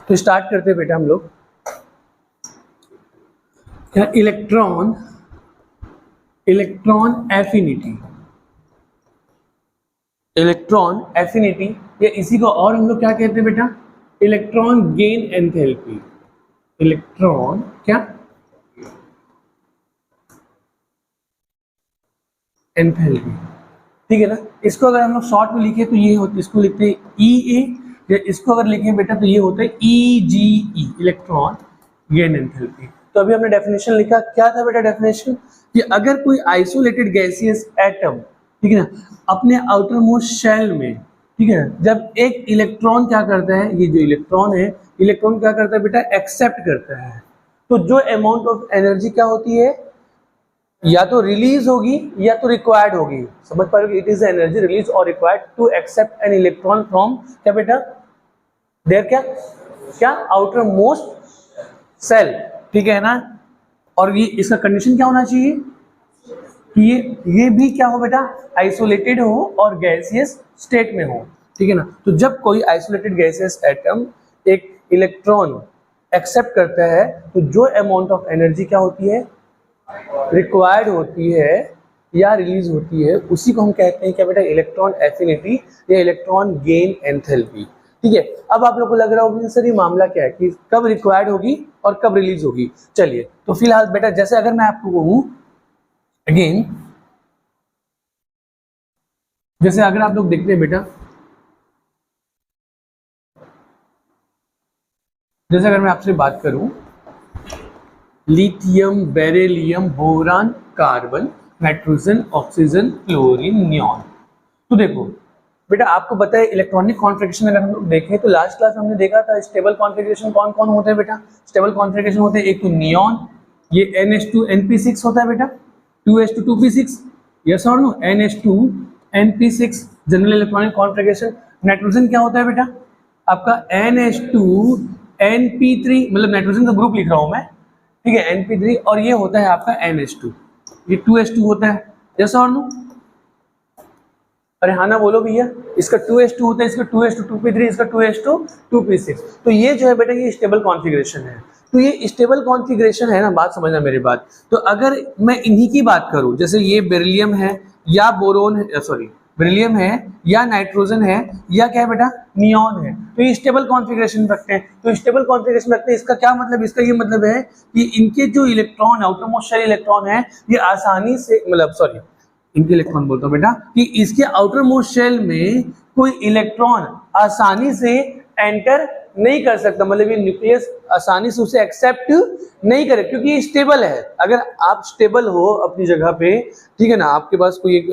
तो स्टार्ट करते हैं बेटा हम लोग। क्या इलेक्ट्रॉन एफिनिटी, इलेक्ट्रॉन एफिनिटी या इसी को और हम लोग क्या कहते हैं बेटा, इलेक्ट्रॉन गेन एंथैल्पी। इलेक्ट्रॉन क्या एंथैल्पी, ठीक है ना। इसको अगर हम लोग शॉर्ट में लिखे तो ये होता, इसको लिखते हैं ई ए, या इसको अगर लिखें बेटा तो ये होता है ई जी ई, इलेक्ट्रॉन गेन एंथैल्पी। तो अभी हमने डेफिनेशन लिखा, क्या था बेटा डेफिनेशन, कि अगर कोई आइसोलेटेड गैसियस एटम, ठीक है ना, अपने आउटर मोस्ट शेल में, ठीक है ना, जब एक इलेक्ट्रॉन क्या करता है, ये जो इलेक्ट्रॉन है, इलेक्ट्रॉन क्या करता है बेटा, एक्सेप्ट करता है, तो जो अमाउंट ऑफ एनर्जी क्या होती है, या तो रिलीज होगी या तो रिक्वायर्ड होगी। समझ पा रहे हो, इट इज एनर्जी रिलीज और required to accept an electron from क्या बेटा, देयर क्या आउटर मोस्ट सेल, ठीक है ना। और ये इसका कंडीशन क्या होना चाहिए कि ये भी क्या हो बेटा, आइसोलेटेड हो और गैसियस स्टेट में हो, ठीक है ना। तो जब कोई आइसोलेटेड गैसियस एटम एक इलेक्ट्रॉन एक्सेप्ट करता है तो जो अमाउंट ऑफ एनर्जी क्या होती है, रिक्वायर्ड होती है या रिलीज होती है, उसी को हम कहते हैं क्या बेटा, इलेक्ट्रॉन एफिनिटी या इलेक्ट्रॉन गेन एंथैल्पी, ठीक है। अब आप लोग को लग रहा होगा सर ये मामला क्या है कि कब रिक्वायर्ड होगी और कब रिलीज होगी। चलिए तो फिलहाल बेटा, जैसे अगर मैं आपको कहूं अगेन, जैसे अगर आप लोग देखते हैं बेटा, जैसे अगर मैं आपसे बात करूं lithium, beryllium, boron, carbon, nitrogen, oxygen, chlorine, neon. तो देखो बेटा, आपको पता है इलेक्ट्रॉनिक कॉन्फ़िगरेशन अगर हम लोग देखें तो लास्ट क्लास में हमने देखा था स्टेबल कॉन्फ़िगरेशन कौन कौन होते हैं बेटा। स्टेबल कॉन्फ़िगरेशन होते हैं एक तो नियॉन, ये NH2 NP6 होता है बेटा, 2S2 2P6, यस और no, NH2 NP6 general electronic configuration. Nitrogen क्या होता है बेटा, आपका NH2 NP3, मतलब नाइट्रोजन का ग्रुप लिख रहा हूं मैं, ठीक है, NP3, और ये होता है आपका NH2, ये 2S2 होता है, यस और नो। अरे हाँ ना बोलो भैया, इसका 2S2 होता है, इसका 2S2 2P3, इसका 2S2 2P6। तो ये जो है बेटा ये स्टेबल कॉन्फ़िगरेशन है। तो ये स्टेबल कॉन्फ़िगरेशन है ना, बात समझना मेरी बात। तो अगर मैं इन्हीं की बात करूं, जैसे ये बेरिलियम है या बोरोन है, सॉरी बेरिलियम है या नाइट्रोजन है या क्या है बेटा, नियॉन है, तो ये स्टेबल कॉन्फ़िगरेशन रखते हैं। तो स्टेबल कॉन्फ़िगरेशन रखते हैं, इसका क्या मतलब, इसका ये मतलब है कि इनके जो electron, outermost shell electron है, ये आसानी से, मतलब सॉरी इनके इलेक्ट्रॉन बोलता हूँ बेटा, कि इसके आउटर मोस्ट शेल में कोई इलेक्ट्रॉन आसानी से एंटर नहीं कर सकता, मतलब ये न्यूक्लियस आसानी से उसे एक्सेप्ट नहीं करे, क्योंकि ये स्टेबल है। अगर आप स्टेबल हो अपनी जगह पे, ठीक है ना, आपके पास कोई एक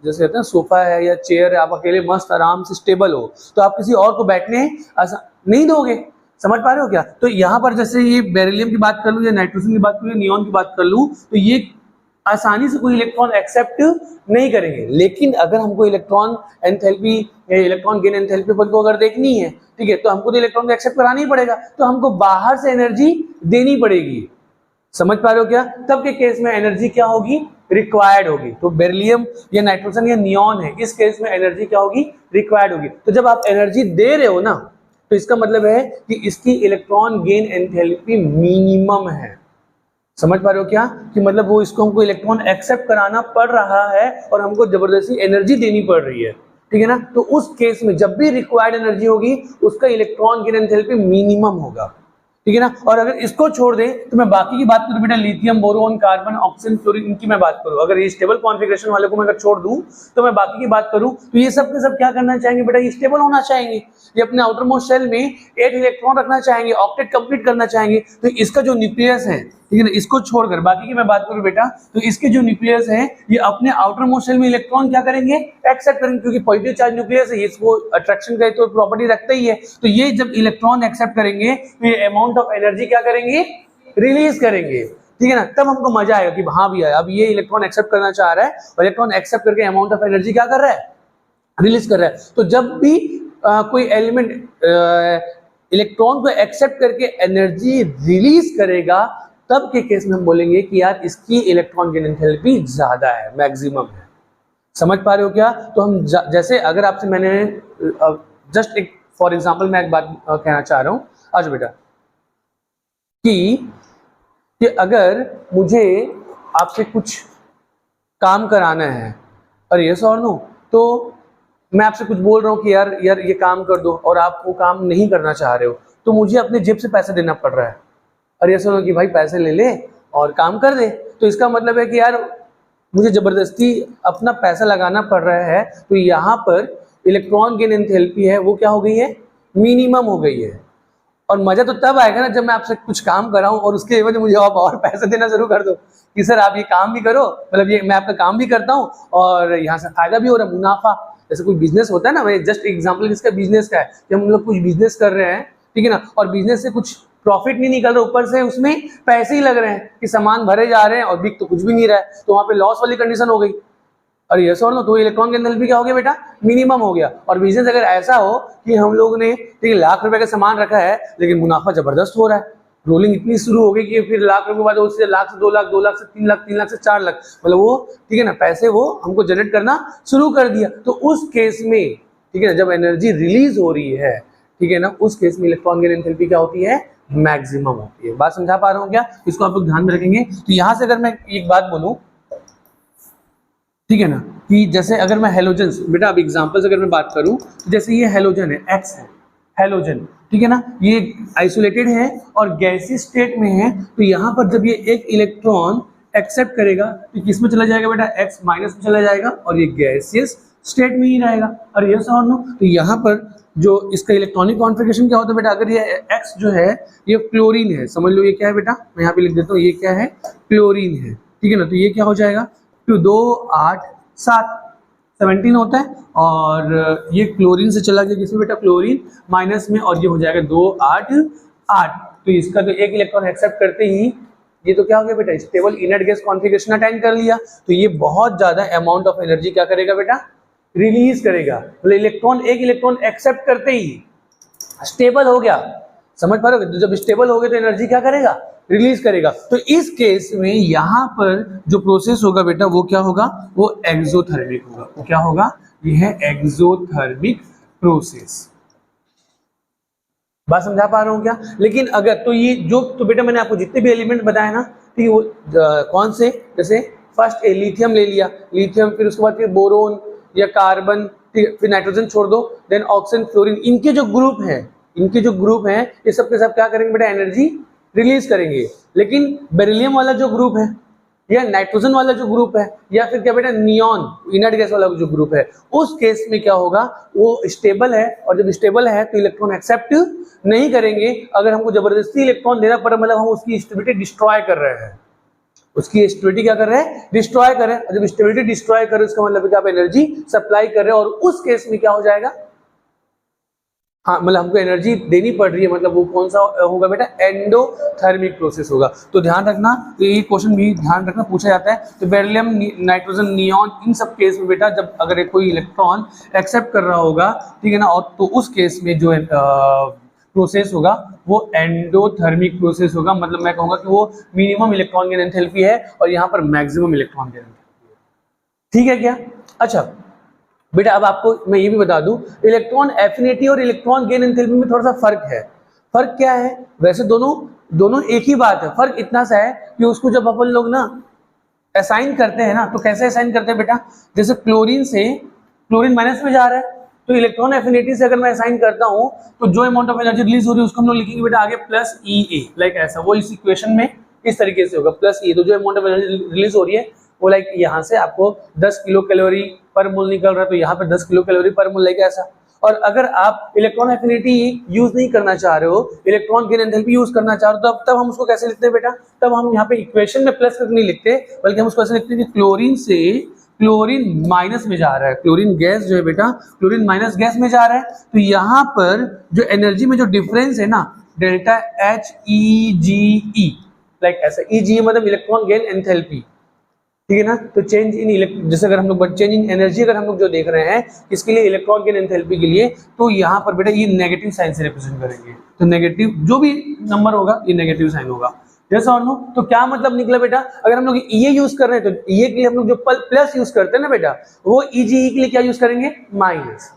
जैसे कहते हैं सोफा है या चेयर है, आप अकेले मस्त आराम से स्टेबल हो, तो आप किसी और को बैठने नहीं दोगे। समझ पा रहे हो क्या। तो यहाँ पर जैसे ये बेरिलियम की बात कर लूँ या नाइट्रोजन की बात कर लूँ, नियॉन की बात कर लूँ, तो ये आसानी से कोई इलेक्ट्रॉन एक्सेप्ट नहीं करेंगे। लेकिन अगर हमको इलेक्ट्रॉन एंथैल्पी या इलेक्ट्रॉन गेन एंथैल्पी को अगर देखनी है, ठीक है, तो हमको तो इलेक्ट्रॉन को एक्सेप्ट कराना ही पड़ेगा, तो हमको बाहर से एनर्जी देनी पड़ेगी। समझ पा रहे हो क्या। तब के केस में एनर्जी क्या होगी, रिक्वायर्ड होगी। तो बेरिलियम या नाइट्रोजन या नियॉन है, इस केस में एनर्जी क्या होगी, रिक्वायर्ड होगी। तो जब आप एनर्जी दे रहे हो ना, तो इसका मतलब है कि इसकी इलेक्ट्रॉन गेन एंथैल्पी मिनिमम है। समझ पा रहे हो क्या, कि मतलब वो इसको हमको इलेक्ट्रॉन एक्सेप्ट कराना पड़ रहा है और हमको जबरदस्ती एनर्जी देनी पड़ रही है, ठीक है ना। तो उस केस में जब भी रिक्वायर्ड एनर्जी होगी, उसका इलेक्ट्रॉन गेन एंथैल्पी मिनिमम होगा, ठीक है ना। और अगर इसको छोड़ दें तो मैं बाकी की बात करूं बेटा, lithium, boron, carbon, oxygen, chlorine, इनकी मैं बात करूं, अगर ये स्टेबल कॉन्फ़िगरेशन वाले को मैं अगर छोड़ दूं तो मैं बाकी की बात करूं, तो ये सब के सब क्या करना चाहेंगे बेटा, ये स्टेबल होना चाहेंगे, ये अपने आउटर मोस्ट शेल में 8 इलेक्ट्रॉन रखना चाहेंगे, ऑक्टेट कंप्लीट करना चाहेंगे। तो इसका जो न्यूक्लियस है, ठीक है ना, इसको छोड़कर बाकी की मैं बात करूं बेटा, तो इसके जो न्यूक्लियस है, ये अपने आउटर मोस्ट शेल में इलेक्ट्रॉन क्या करेंगे, एक्सेप्ट करेंगे, क्योंकि पॉजिटिव चार्ज न्यूक्लियस है, इसको अट्रैक्शन का तो प्रॉपर्टी रखता ही है। तो ये जब इलेक्ट्रॉन एक्सेप्ट करेंगे तो ये अमाउंट ऑफ एनर्जी क्या करेंगे, रिलीज करेंगे, ठीक है ना। तब हमको मजा आएगा कि हाँ भैया अब ये इलेक्ट्रॉन एक्सेप्ट करना चाह रहा है और इलेक्ट्रॉन एक्सेप्ट करके अमाउंट ऑफ एनर्जी क्या कर रहा है, रिलीज कर रहा है। तो जब भी कोई एलिमेंट इलेक्ट्रॉन को एक्सेप्ट करके एनर्जी रिलीज करेगा, तब के केस में हम बोलेंगे कि यार इसकी इलेक्ट्रॉन गेन एंथैल्पी ज्यादा है, मैक्सिमम है। समझ पा रहे हो क्या। तो हम जैसे अगर आपसे मैंने जस्ट एक फॉर एग्जांपल मैं एक बात कहना चाह रहा हूँ, आज बेटा कि अगर मुझे आपसे कुछ काम कराना है और यस और नो, तो मैं आपसे कुछ बोल रहा हूँ कि यार ये काम कर दो और आप वो काम नहीं करना चाह रहे हो, तो मुझे अपने जेब से पैसे देना पड़ रहा है। और यस और नो कि भाई पैसे ले ले और काम कर दे, तो इसका मतलब है कि यार मुझे ज़बरदस्ती अपना पैसा लगाना पड़ रहा है। तो यहाँ पर इलेक्ट्रॉन गेन एंथैल्पी है वो क्या हो गई है, मिनिमम हो गई है। और मज़ा तो तब आएगा ना जब मैं आपसे कुछ काम कराऊं और उसके एवज मुझे आप और पैसे देना शुरू कर दो कि सर आप ये काम भी करो, मतलब ये मैं आपका काम भी करता हूँ और यहाँ से फायदा भी हो रहा है, मुनाफा। जैसे कोई बिजनेस होता है ना, मैं जस्ट एग्जाम्पल इसका बिजनेस का है कि हम लोग कुछ बिजनेस कर रहे हैं, ठीक है ना, और बिजनेस से कुछ प्रॉफिट नहीं निकल रहा, ऊपर से उसमें पैसे ही लग रहे हैं कि सामान भरे जा रहे हैं और बिक तो कुछ भी नहीं रहा है, तो वहाँ पे लॉस वाली कंडीशन हो गई। और यस और नो, तो इलेक्ट्रॉन के एंथैल्पी क्या हो गया बेटा, मिनिमम हो गया। और बिजनेस अगर ऐसा हो कि हम लोग ने ठीक लाख रुपए का सामान रखा है लेकिन मुनाफा जबरदस्त हो रहा है, रोलिंग इतनी शुरू हो गई कि फिर लाख रुपए के बाद उससे लाख से 2 लाख, 2 लाख से 3 लाख, 3 लाख से 4 लाख, मतलब वो ठीक है ना पैसे वो हमको जनरेट करना शुरू कर दिया। तो उस केस में ठीक है ना, जब एनर्जी रिलीज हो रही है ठीक है ना, उस केस में इलेक्ट्रॉन गेन एंथैल्पी क्या होती है, मैक्सिमम होती है। बात समझा पा रहा हूँ क्या, इसको आप लोग ध्यान में रखेंगे। तो यहाँ से अगर मैं एक बात बोलूँ ठीक है ना, कि जैसे अगर मैं हेलोजन, बेटा अब एग्जांपल्स अगर मैं बात करूं तो जैसे ये हेलोजन है, एक्स है हेलोजन, ठीक है ना, ये आइसोलेटेड है और गैसीय स्टेट में है। तो यहाँ पर जब ये एक इलेक्ट्रॉन एक्सेप्ट करेगा तो किस में चला जाएगा बेटा, एक्स माइनस में चला जाएगा और ये गैसियस स्टेट में ही रहेगा। और ये और नो, तो यहाँ पर जो इसका इलेक्ट्रॉनिक कॉन्फ़िगरेशन क्या होता है बेटा, अगर ये एक्स जो है ये क्लोरीन है, समझ लो ये क्या है बेटा, मैं यहाँ पे लिख देता हूँ, ये क्या है, क्लोरीन है, ठीक है ना। तो ये क्या हो जाएगा, 2 8 7 17 होता है और ये क्लोरीन से चला गया किसमें बेटा, क्लोरीन माइनस में, और ये हो जाएगा 2 8 8। तो इसका तो एक इलेक्ट्रॉन एक्सेप्ट करते ही ये तो क्या हो गया बेटा, stable inert gas configuration attain कर लिया। तो ये बहुत ज्यादा अमाउंट ऑफ एनर्जी क्या करेगा बेटा, रिलीज करेगा। मतलब इलेक्ट्रॉन एक इलेक्ट्रॉन एक्सेप्ट करते ही स्टेबल हो गया, समझ पा रहे हो, जब स्टेबल हो गए तो एनर्जी क्या करेगा, रिलीज करेगा। तो इस केस में यहाँ पर जो प्रोसेस होगा बेटा वो क्या होगा, वो एक्सोथर्मिक होगा। वो क्या होगा, ये है एक्सोथर्मिक प्रोसेस। बात समझा पा रहा हूँ क्या। लेकिन अगर तो ये जो तो बेटा मैंने आपको जितने भी एलिमेंट बताए ना, ठीक है, वो कौन से, जैसे फर्स्ट लिथियम ले लिया, लिथियम, फिर उसके बाद फिर बोरोन या कार्बन, फिर नाइट्रोजन छोड़ दो, देन ऑक्सीजन, फ्लोरीन, इनके जो ग्रुप हैं ये सब के सब क्या करेंगे बेटा, एनर्जी रिलीज करेंगे। लेकिन बेरिलियम वाला जो ग्रुप है या नाइट्रोजन वाला जो ग्रुप है या फिर क्या बेटा नियॉन इनर्ट गैस वाला जो ग्रुप है, उस केस में क्या होगा, वो स्टेबल है, और जब स्टेबल है तो इलेक्ट्रॉन एक्सेप्ट नहीं करेंगे। अगर हमको जबरदस्ती इलेक्ट्रॉन देना पड़ा, मतलब हम उसकी स्टेबिलिटी डिस्ट्रॉय कर रहे हैं, उसकी स्टेबिलिटी क्या कर रहे हैं, डिस्ट्रॉय कर रहे हैं। और जब स्टेबिलिटी डिस्ट्रॉय कर रहे हैं उसका मतलब है कि आप एनर्जी सप्लाई कर रहे हैं, और उस केस में क्या हो जाएगा, हाँ मतलब हमको एनर्जी देनी पड़ रही है, मतलब वो कौन सा होगा बेटा, एंडोथर्मिक प्रोसेस होगा। तो ध्यान रखना, तो ये क्वेश्चन भी ध्यान रखना पूछा जाता है। तो बेरिलियम, नाइट्रोजन, नियॉन, इन सब केस में बेटा जब अगर कोई इलेक्ट्रॉन एक्सेप्ट कर रहा होगा, ठीक है ना, और तो उस केस में जो प्रोसेस होगा वो एंडोथर्मिक प्रोसेस होगा। मतलब मैं कहूँगा कि वो मिनिमम इलेक्ट्रॉन गेन एंथैल्पी है और यहाँ पर मैक्सिमम इलेक्ट्रॉन गेन एंथैल्पी है। ठीक है क्या, अच्छा बेटा अब आपको मैं ये भी बता दूं, इलेक्ट्रॉन एफिनिटी और इलेक्ट्रॉन गेन एंथैल्पी में थोड़ा सा फर्क है। फर्क क्या है, वैसे दोनों एक ही बात है, फर्क इतना सा है कि उसको जब अपन लोग ना असाइन करते हैं ना, तो कैसे असाइन करते हैं बेटा, जैसे क्लोरीन से क्लोरीन माइनस में जा रहा है, तो इलेक्ट्रॉन एफिनिटी से अगर मैं असाइन करता हूं तो जो अमाउंट ऑफ एनर्जी रिलीज हो रही है उसको हम लोग लिखेंगे बेटा आगे प्लस EA, लाइक ऐसा, वो इस इक्वेशन में इस तरीके से होगा प्लस EA। तो जो अमाउंट ऑफ एनर्जी रिलीज हो रही है वो लाइक यहाँ से आपको 10 किलो कैलोरी पर मोल निकल रहा है, तो यहाँ पे 10 किलो कैलोरी पर मोल लेके ऐसा। और अगर आप इलेक्ट्रॉन एफिनिटी यूज नहीं करना चाह रहे हो, इलेक्ट्रॉन गेन एंथैल्पी यूज करना चाह रहे हो, तब हम उसको कैसे लिखते हैं बेटा, तब हम यहाँ पे इक्वेशन में प्लस करके नहीं लिखते, बल्कि हम उसको ऐसे लिखते हैं कि क्लोरीन से क्लोरीन माइनस में जा रहा है, क्लोरीन गैस जो है बेटा क्लोरीन माइनस गैस में जा रहा है। तो यहाँ पर जो एनर्जी में जो डिफरेंस है ना, डेल्टा HEGE, लाइक ऐसा, EGE मतलब इलेक्ट्रॉन गेन एंथैल्पी, ठीक है ना। तो चेंज इन जैसे अगर हम लोग चेंज इन एनर्जी अगर हम लोग जो देख रहे हैं इसके लिए इलेक्ट्रॉन गेन एंथैल्पी के लिए, तो यहाँ पर बेटा ये नेगेटिव साइन से रिप्रेजेंट करेंगे। तो नेगेटिव जो भी नंबर होगा ये नेगेटिव साइन होगा, जैसा और नो। तो क्या मतलब निकला बेटा, अगर हम लोग ये यूज कर रहे हैं तो ये के लिए हम लोग जो प्लस यूज करते हैं ना बेटा, वो EGE के लिए क्या यूज करेंगे, माइनस।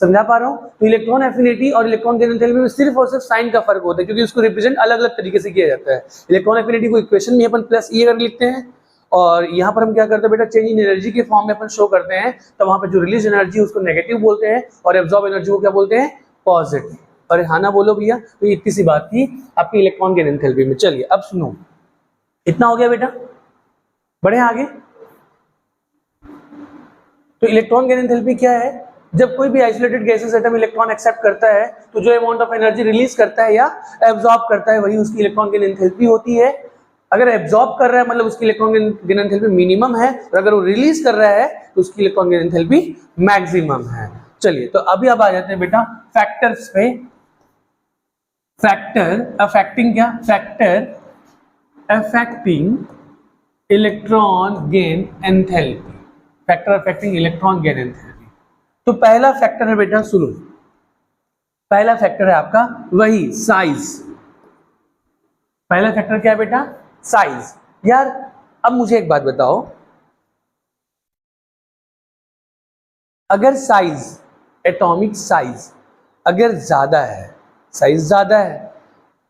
समझा पा रहा हूँ? तो इलेक्ट्रॉन एफिनिटी और इलेक्ट्रॉन गेन एंथैल्पी में सिर्फ और सिर्फ साइन का फर्क होता है, क्योंकि उसको रिप्रेजेंट अलग अलग तरीके से किया जाता है। इलेक्ट्रॉन एफिनिटी को इक्वेशन में अपन प्लस ई करके लिखते हैं, और यहाँ पर हम क्या करते हैं बेटा, चेंज इन एनर्जी के फॉर्म में अपन शो करते हैं, तो वहां पर जो रिलीज एनर्जी उसको नेगेटिव बोलते हैं और एब्जॉर्ब एनर्जी को क्या बोलते हैं, पॉजिटिव। और हाँ ना बोलो भैया, तो इतनी सी बात थी आपकी इलेक्ट्रॉन गेन एंथैल्पी में। चलिए अब सुनो, इतना हो गया बेटा, बढ़े आगे। तो इलेक्ट्रॉन गेन एंथैल्पी क्या है, जब कोई भी isolated gases atom electron accept करता है तो जो अमाउंट ऑफ एनर्जी रिलीज करता है या एब्जॉर्ब करता है वही उसकी इलेक्ट्रॉन गेन एंथैल्पी होती है। अगर एब्जॉर्ब कर रहा है मतलब उसकी इलेक्ट्रॉन गेन एंथैल्पी मिनिमम है, और अगर वो रिलीज कर रहा है तो उसकी इलेक्ट्रॉन गेन एंथैल्पी मैक्सिमम है। चलिए तो अभी अब आ जाते हैं बेटा फैक्टर्स पे। फैक्टर अफेक्टिंग क्या, factor affecting electron gain enthalpy, factor affecting electron gain enthalpy. तो पहला फैक्टर है बेटा, सुनो, पहला फैक्टर है आपका वही साइज। पहला फैक्टर क्या है बेटा, साइज। यार अब मुझे एक बात बताओ, अगर साइज, एटॉमिक साइज अगर ज्यादा है, साइज ज्यादा है,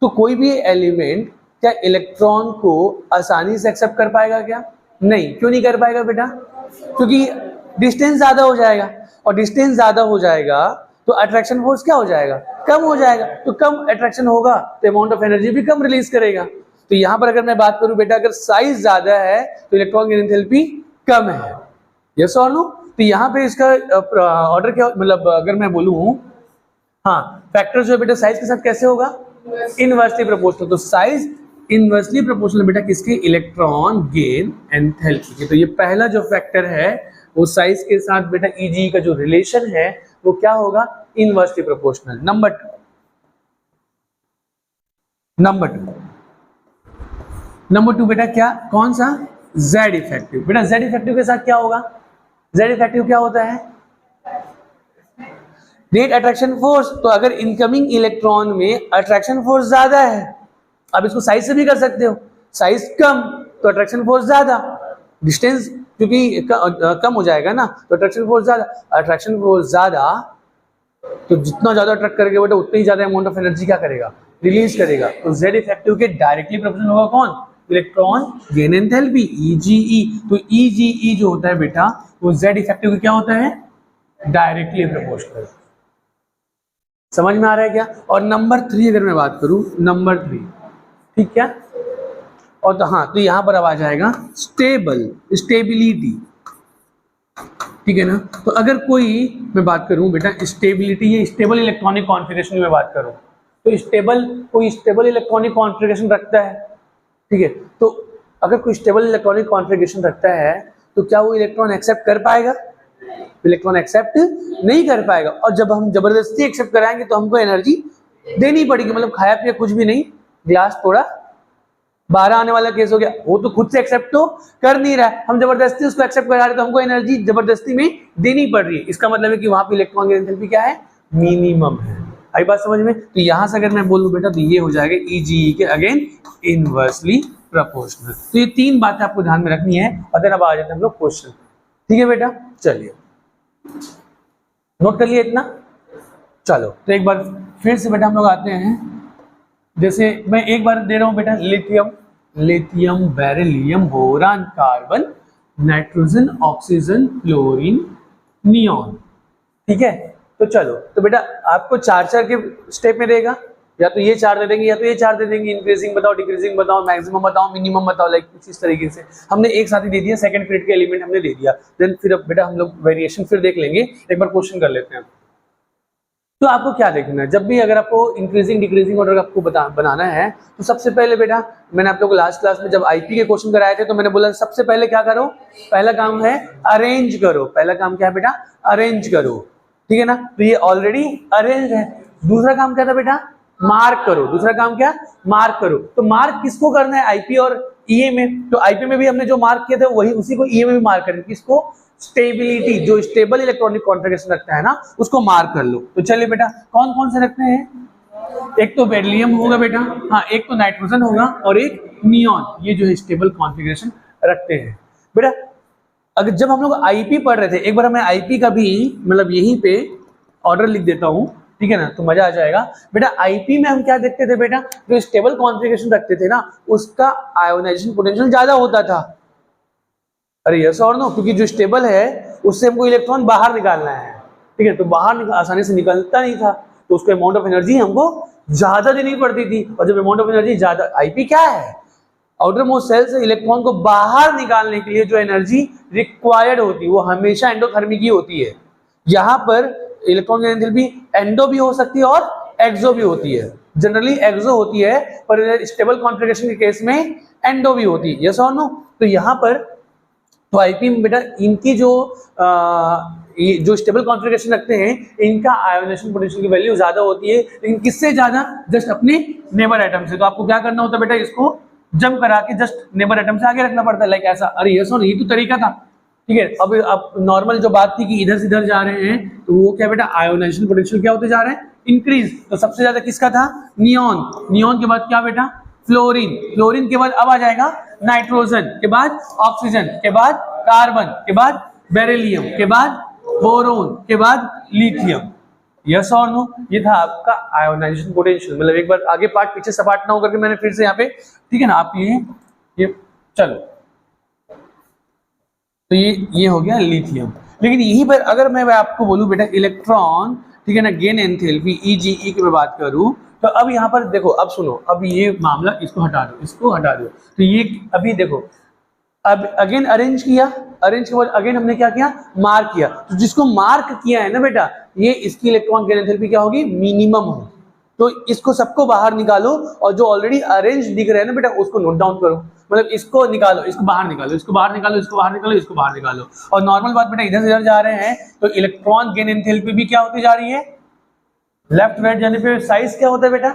तो कोई भी एलिमेंट क्या इलेक्ट्रॉन को आसानी से एक्सेप्ट कर पाएगा क्या? नहीं। क्यों नहीं कर पाएगा बेटा? क्योंकि डिस्टेंस ज्यादा हो जाएगा, और डिस्टेंस ज्यादा हो जाएगा तो अट्रैक्शन फोर्स क्या हो जाएगा, कम हो जाएगा। तो कम अट्रैक्शन होगा तो अमाउंट ऑफ एनर्जी भी कम रिलीज करेगा। तो यहां पर अगर मैं बात करूं बेटा, अगर साइज ज्यादा है तो इलेक्ट्रॉन गेन एंथैल्पी कम है, यस और नो? तो यहाँ पे इसका ऑर्डर क्या, मतलब अगर मैं बोलूं, हाँ, फैक्टर जो है बेटा साइज के साथ कैसे होगा, इनवर्सली प्रोपोर्शनल। तो साइज इनवर्सली प्रोपोर्शनल बेटा किसके, इलेक्ट्रॉन गेन एंथैल्पी के। तो ये पहला जो फैक्टर है वो साइज के साथ बेटा ईजी का जो रिलेशन है वो क्या होगा, इनवर्सली प्रोपोर्शनल। नंबर टू बेटा क्या, कौन सा, जेड इफेक्टिव। बेटा जेड इफेक्टिव के साथ क्या होगा, जेड इफेक्टिव क्या होता है, नेट अट्रैक्शन फोर्स। तो अगर इनकमिंग इलेक्ट्रॉन में अट्रैक्शन फोर्स ज्यादा है, अब इसको साइज से भी कर सकते हो, साइज कम तो अट्रैक्शन फोर्स ज्यादा, डिस्टेंस क्योंकि कम हो जाएगा ना, तो अट्रैक्शन फोर्स ज्यादा, अट्रैक्शन फोर्स ज्यादा तो जितना ज्यादा अट्रैक्ट करेगा बेटा उतनी ही ज्यादा अमाउंट ऑफ एनर्जी क्या करेगा, रिलीज करेगा। तो जेड इफेक्टिव के डायरेक्टली प्रोपोर्शनल होगा कौन, इलेक्ट्रॉन गेन एंथैल्पी, ईजीई। तो ईजीई जो होता है बेटा वो जेड इफेक्टिव के क्या होता है, डायरेक्टली प्रोपोर्शनल। समझ में आ रहा है क्या? और नंबर 3 अगर मैं बात करूं, नंबर 3 ठीक क्या, और तो हाँ, तो यहां पर अब आ जाएगा स्टेबल, स्टेबिलिटी, ठीक है ना। तो अगर कोई मैं बात करूं बेटा स्टेबिलिटी, ये स्टेबल इलेक्ट्रॉनिक कॉन्फ़िगरेशन में बात करूं, तो स्टेबल, कोई स्टेबल इलेक्ट्रॉनिक कॉन्फ़िगरेशन रखता है, ठीक है। तो अगर कोई स्टेबल इलेक्ट्रॉनिक कॉन्फ़िगरेशन रखता है तो क्या वो इलेक्ट्रॉन एक्सेप्ट कर पाएगा, इलेक्ट्रॉन एक्सेप्ट नहीं कर पाएगा। और जब हम जबरदस्ती एक्सेप्ट कराएंगे तो हमको एनर्जी देनी पड़ेगी, मतलब खाया पिया कुछ भी नहीं, ग्लास थोड़ा 12 आने वाला केस हो गया, वो तो खुद से एक्सेप्ट तो कर नहीं रहा है, हम जबरदस्ती उसको एक्सेप्ट करा रहे, तो हमको एनर्जी जबरदस्ती में देनी पड़ रही है। इसका मतलब है कि वहां पे इलेक्ट्रॉन की एंथैल्पी क्या है, मिनिमम है। आई बात समझ में? तो यहां से अगर मैं बोलूं बेटा तो ये हो जाएगा ईजीई के अगेन इनवर्सली प्रोपोर्शनल। तो ये 3 बातें आपको ध्यान में रखनी है, और देन अब आ जाते हैं हम लोग क्वेश्चन। ठीक है बेटा, चलिए नोट कर लिए इतना। चलो तो एक बार फिर से बेटा हम लोग आते हैं, जैसे मैं एक बार दे रहा हूं बेटा, lithium, beryllium, boron, carbon, nitrogen, oxygen, chlorine, neon. ठीक है, तो चलो, तो बेटा आपको 4 के स्टेप में देगा, या तो ये 4 दे देंगे या तो ये 4 दे देंगे, इंक्रीजिंग बताओ, डिक्रीजिंग बताओ, मैक्सिमम बताओ, मिनिमम बताओ, लाइक कुछ इस तरीके से हमने एक साथ ही दे दिया, सेकंड पीरियड के एलिमेंट हमने दे दिया। देन फिर अब बेटा हम लोग वेरिएशन फिर देख लेंगे, एक बार क्वेश्चन कर लेते हैं। तो आपको क्या देखना है, जब भी अगर आपको इंक्रीजिंग डिक्रीजिंग ऑर्डर आपको बनाना है, तो सबसे पहले बेटा मैंने आप लोग को लास्ट क्लास में जब आईपी के क्वेश्चन कराए थे तो मैंने बोला सबसे पहले क्या करो, पहला काम है अरेंज करो। पहला काम क्या है बेटा, अरेंज करो, ठीक है ना। तो ये ऑलरेडी अरेंज है। दूसरा काम क्या था बेटा, मार्क करो। दूसरा काम क्या, मार्क करो। तो मार्क किसको करना है, आईपी और ईए में। तो आईपी में भी हमने जो मार्क किया था वही उसी को ईए में भी मार्क करेंगे। किसको, स्टेबिलिटी, जो स्टेबल इलेक्ट्रॉनिक कॉन्फ़िगरेशन रखता है ना उसको मार्क कर लो। तो चलिए बेटा कौन कौन से रखते हैं, एक तो बेरिलियम होगा बेटा, हाँ, एक तो नाइट्रोजन होगा और एक नियॉन, ये जो है स्टेबल कॉन्फ़िगरेशन रखते हैं बेटा। अगर जब हम लोग आईपी पढ़ रहे थे, एक बार हमें आईपी का भी मतलब यहीं पे ऑर्डर लिख देता हूँ, ठीक है ना, तो मजा आ जाएगा। बेटा आईपी में हम क्या देखते थे बेटा, जो स्टेबल कॉन्फ़िगरेशन रखते थे ना उसका आयोनाइजेशन पोटेंशियल ज्यादा होता था। अरे यस और नो, क्योंकि जो स्टेबल है उससे हमको इलेक्ट्रॉन बाहर निकालना है, ठीक है, तो बाहर आसानी से निकलता नहीं था, तो उसको अमाउंट ऑफ एनर्जी हमको ज्यादा देनी पड़ती थी। और जब अमाउंट ऑफ एनर्जी ज्यादा, आईपी क्या है, आउटर मोस्ट सेल से इलेक्ट्रॉन को बाहर निकालने के लिए जो एनर्जी रिक्वायर्ड होती है वो हमेशा एंडोथर्मिक ही होती है। यहाँ पर इलेक्ट्रॉन की एंथैल्पी एंडो भी हो सकती है और एक्सो भी होती है। जनरली एक्सो होती है, पर स्टेबल कॉन्फ़िगरेशन के केस में एंडो भी होती है। यस और नो, तो यहाँ पर तो आईपी में बेटा इनकी जो स्टेबल कॉन्फ़िगरेशन रखते हैं इनका आयोनाइजेशन पोटेंशियल की वैल्यू ज्यादा होती है, लेकिन किससे ज्यादा, जस्ट अपने नेबर एटम से। तो आपको क्या करना होता है बेटा, इसको जंप करा के जस्ट नेबर एटम से आगे रखना पड़ता है, लाइक ऐसा। अरे ये सुन, ये तो तरीका था, ठीक है। अब नॉर्मल जो बात थी कि इधर से इधर जा रहे हैं, तो वो क्या बेटा, आयोनाइजेशन पोटेंशियल क्या होते जा रहे हैं, इंक्रीज। तो सबसे ज्यादा किसका था, नियॉन। नियॉन के बाद क्या बेटा, फ्लोरीन। फ्लोरीन के बाद अब आ जाएगा नाइट्रोजन, के बाद ऑक्सीजन, के बाद कार्बन, के बाद बेरिलियम, के बाद बोरोन, के बाद लिथियम। यस और नो, ये था आपका आयोनाइजेशन पोटेंशियल। मतलब एक बार आगे पार्ट पीछे सपाट ना होकर के मैंने फिर से यहाँ पे, ठीक है ना, आप ये चलो, तो ये हो गया लिथियम। लेकिन यहीं पर अगर मैं आपको बोलूं बेटा इलेक्ट्रॉन, ठीक है ना, गेन एंथैल्पी ईजीई की मैं बात करूं, तो अब यहाँ पर देखो, अब सुनो, अब ये मामला इसको हटा दो, इसको हटा दो। तो ये अभी देखो, अब अगेन अरेंज किया, अरेंज के बाद अगेन हमने क्या किया, मार्क किया। तो जिसको मार्क किया है ना बेटा, ये इसकी इलेक्ट्रॉन गेन एंथैल्पी क्या होगी, मिनिमम होगी। तो इसको सबको बाहर निकालो, और जो ऑलरेडी अरेंज दिख रहे हैं ना बेटा उसको नोट डाउन करो। मतलब इसको निकालो, इसको बाहर निकालो, इसको बाहर निकालो, इसको बाहर निकालो, इसको बाहर निकालो। और नॉर्मल बात बेटा, इधर से इधर जा रहे हैं तो इलेक्ट्रॉन गेन एंथैल्पी भी क्या होती जा रही है, लेफ्ट राइट जाने पे साइज क्या होता है बेटा,